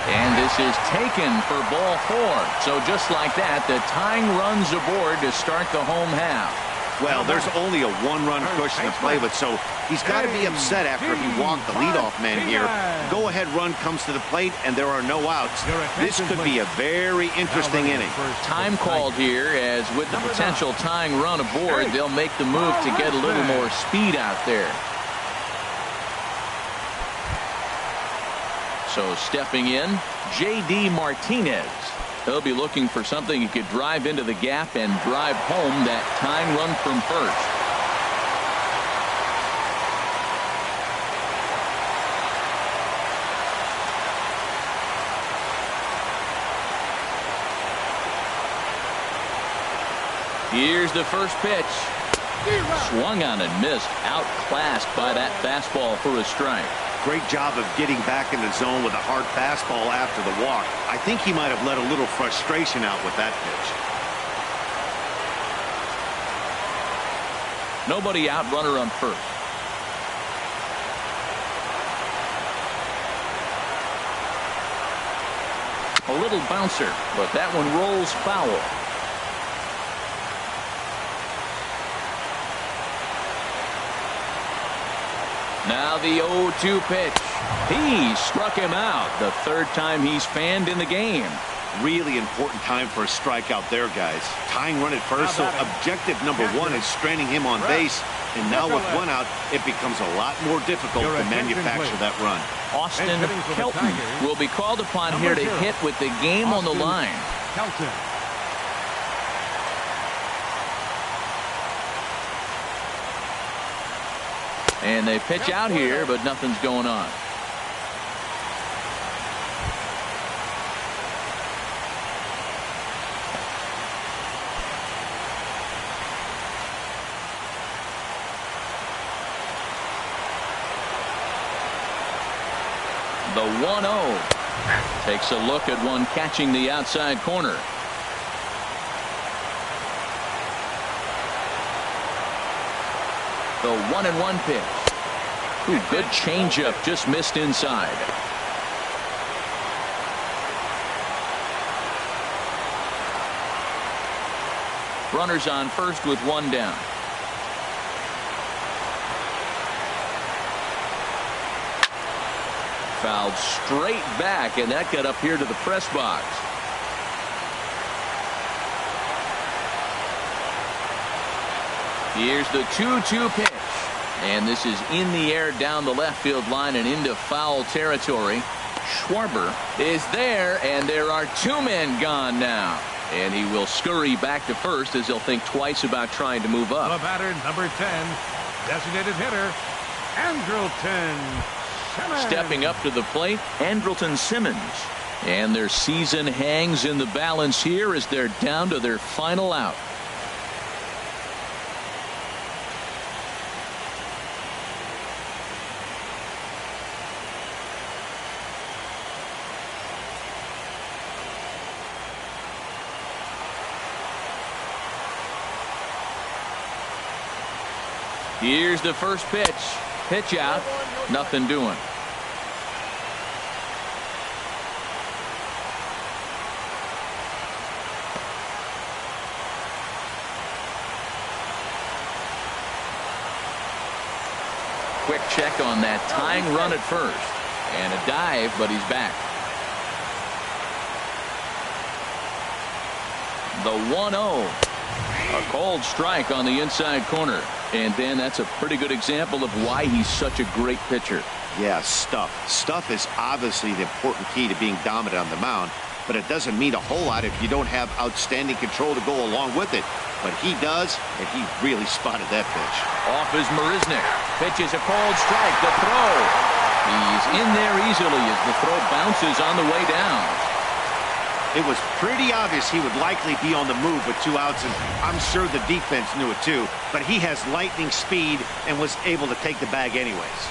And this is taken for ball 4. So just like that, the tying runs aboard to start the home half. Well, there's only a one-run cushion to play with, so he's got to be upset after he walked the leadoff man here. Go-ahead run comes to the plate, and there are no outs. This could be a very interesting inning. Time called here, as with the potential tying run aboard, they'll make the move to get a little more speed out there. So stepping in, J.D. Martinez. He'll be looking for something he could drive into the gap and drive home that tying run from first. Here's the first pitch. Swung on and missed. Outclassed by that fastball for a strike. Great job of getting back in the zone with a hard fastball after the walk. I think he might have let a little frustration out with that pitch. Nobody out, runner on first. A little bouncer, but that one rolls foul. Now the 0-2 pitch. He struck him out. The third time he's fanned in the game. Really important time for a strikeout there, guys. Tying run at first, so objective number 1 is straining him on base. And now with one out, it becomes a lot more difficult to manufacture that run. Austin Kelton will be called upon here to hit with the game on the line. And they pitch out here, but nothing's going on. The 1-0 takes a look at one catching the outside corner. The 1-1 pitch. Ooh, good changeup, just missed inside. Runners on first with one down. Fouled straight back, and that got up here to the press box. Here's the 2-2 pitch. And this is in the air down the left field line and into foul territory. Schwarber is there, and there are two men gone now. And he will scurry back to first as he'll think twice about trying to move up. The batter, number 10, designated hitter, Andrelton Simmons. Stepping up to the plate, Andrelton Simmons. And their season hangs in the balance here as they're down to their final out. Here's the first pitch. Pitch out. Nothing doing. Quick check on that tying run at first. And a dive, but he's back. The 1-0. A cold strike on the inside corner. And then that's a pretty good example of why he's such a great pitcher. Yeah, stuff. Stuff is obviously the important key to being dominant on the mound, but it doesn't mean a whole lot if you don't have outstanding control to go along with it. but he does, and he really spotted that pitch. Off is Marisnik. Pitches a cold strike. The throw. He's in there easily as the throw bounces on the way down. It was pretty obvious he would likely be on the move with 2 outs, and I'm sure the defense knew it too, but he has lightning speed and was able to take the bag anyways.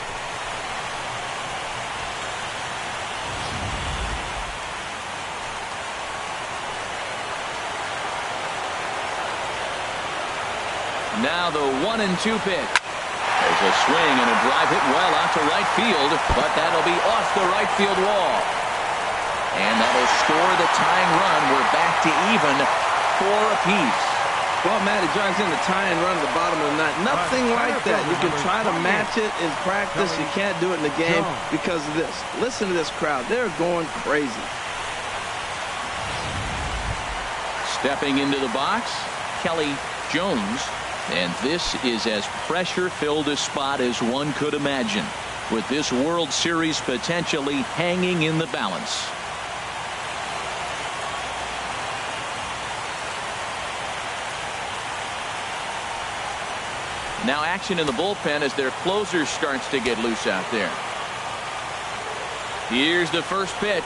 Now the 1-2 pitch. There's a swing and a drive hit well out to right field, but that'll be off the right field wall. And that'll score the tying run. We're back to even 4 apiece. Well, Matt, he drives in the tying run at the bottom of the ninth. Nothing like that. You can try to match it in practice. You can't do it in the game because of this. Listen to this crowd. They're going crazy. Stepping into the box, Kelly Jones. And this is as pressure-filled a spot as one could imagine, with this World Series potentially hanging in the balance. Now action in the bullpen as their closer starts to get loose out there. Here's the first pitch.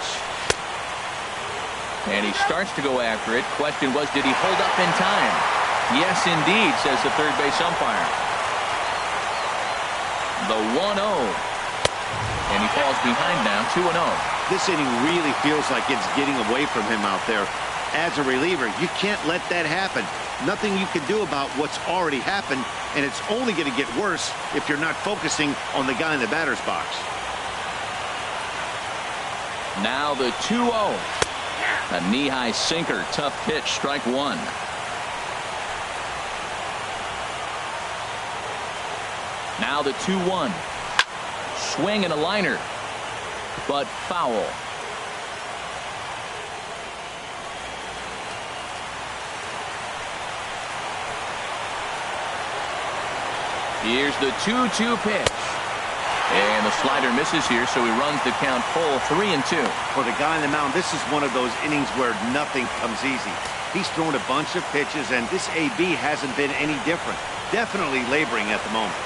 And he starts to go after it. Question was, did he hold up in time? Yes, indeed, says the third base umpire. The 1-0. And he falls behind now, 2-0. This inning really feels like it's getting away from him out there. As a reliever, you can't let that happen. Nothing you can do about what's already happened, and it's only going to get worse if you're not focusing on the guy in the batter's box. Now the 2-0. A knee-high sinker, tough pitch, strike 1. Now the 2-1. Swing and a liner, but foul. Here's the 2-2 pitch. And the slider misses here, so he runs the count full 3-2. For the guy on the mound, this is one of those innings where nothing comes easy. He's thrown a bunch of pitches, and this AB hasn't been any different. Definitely laboring at the moment.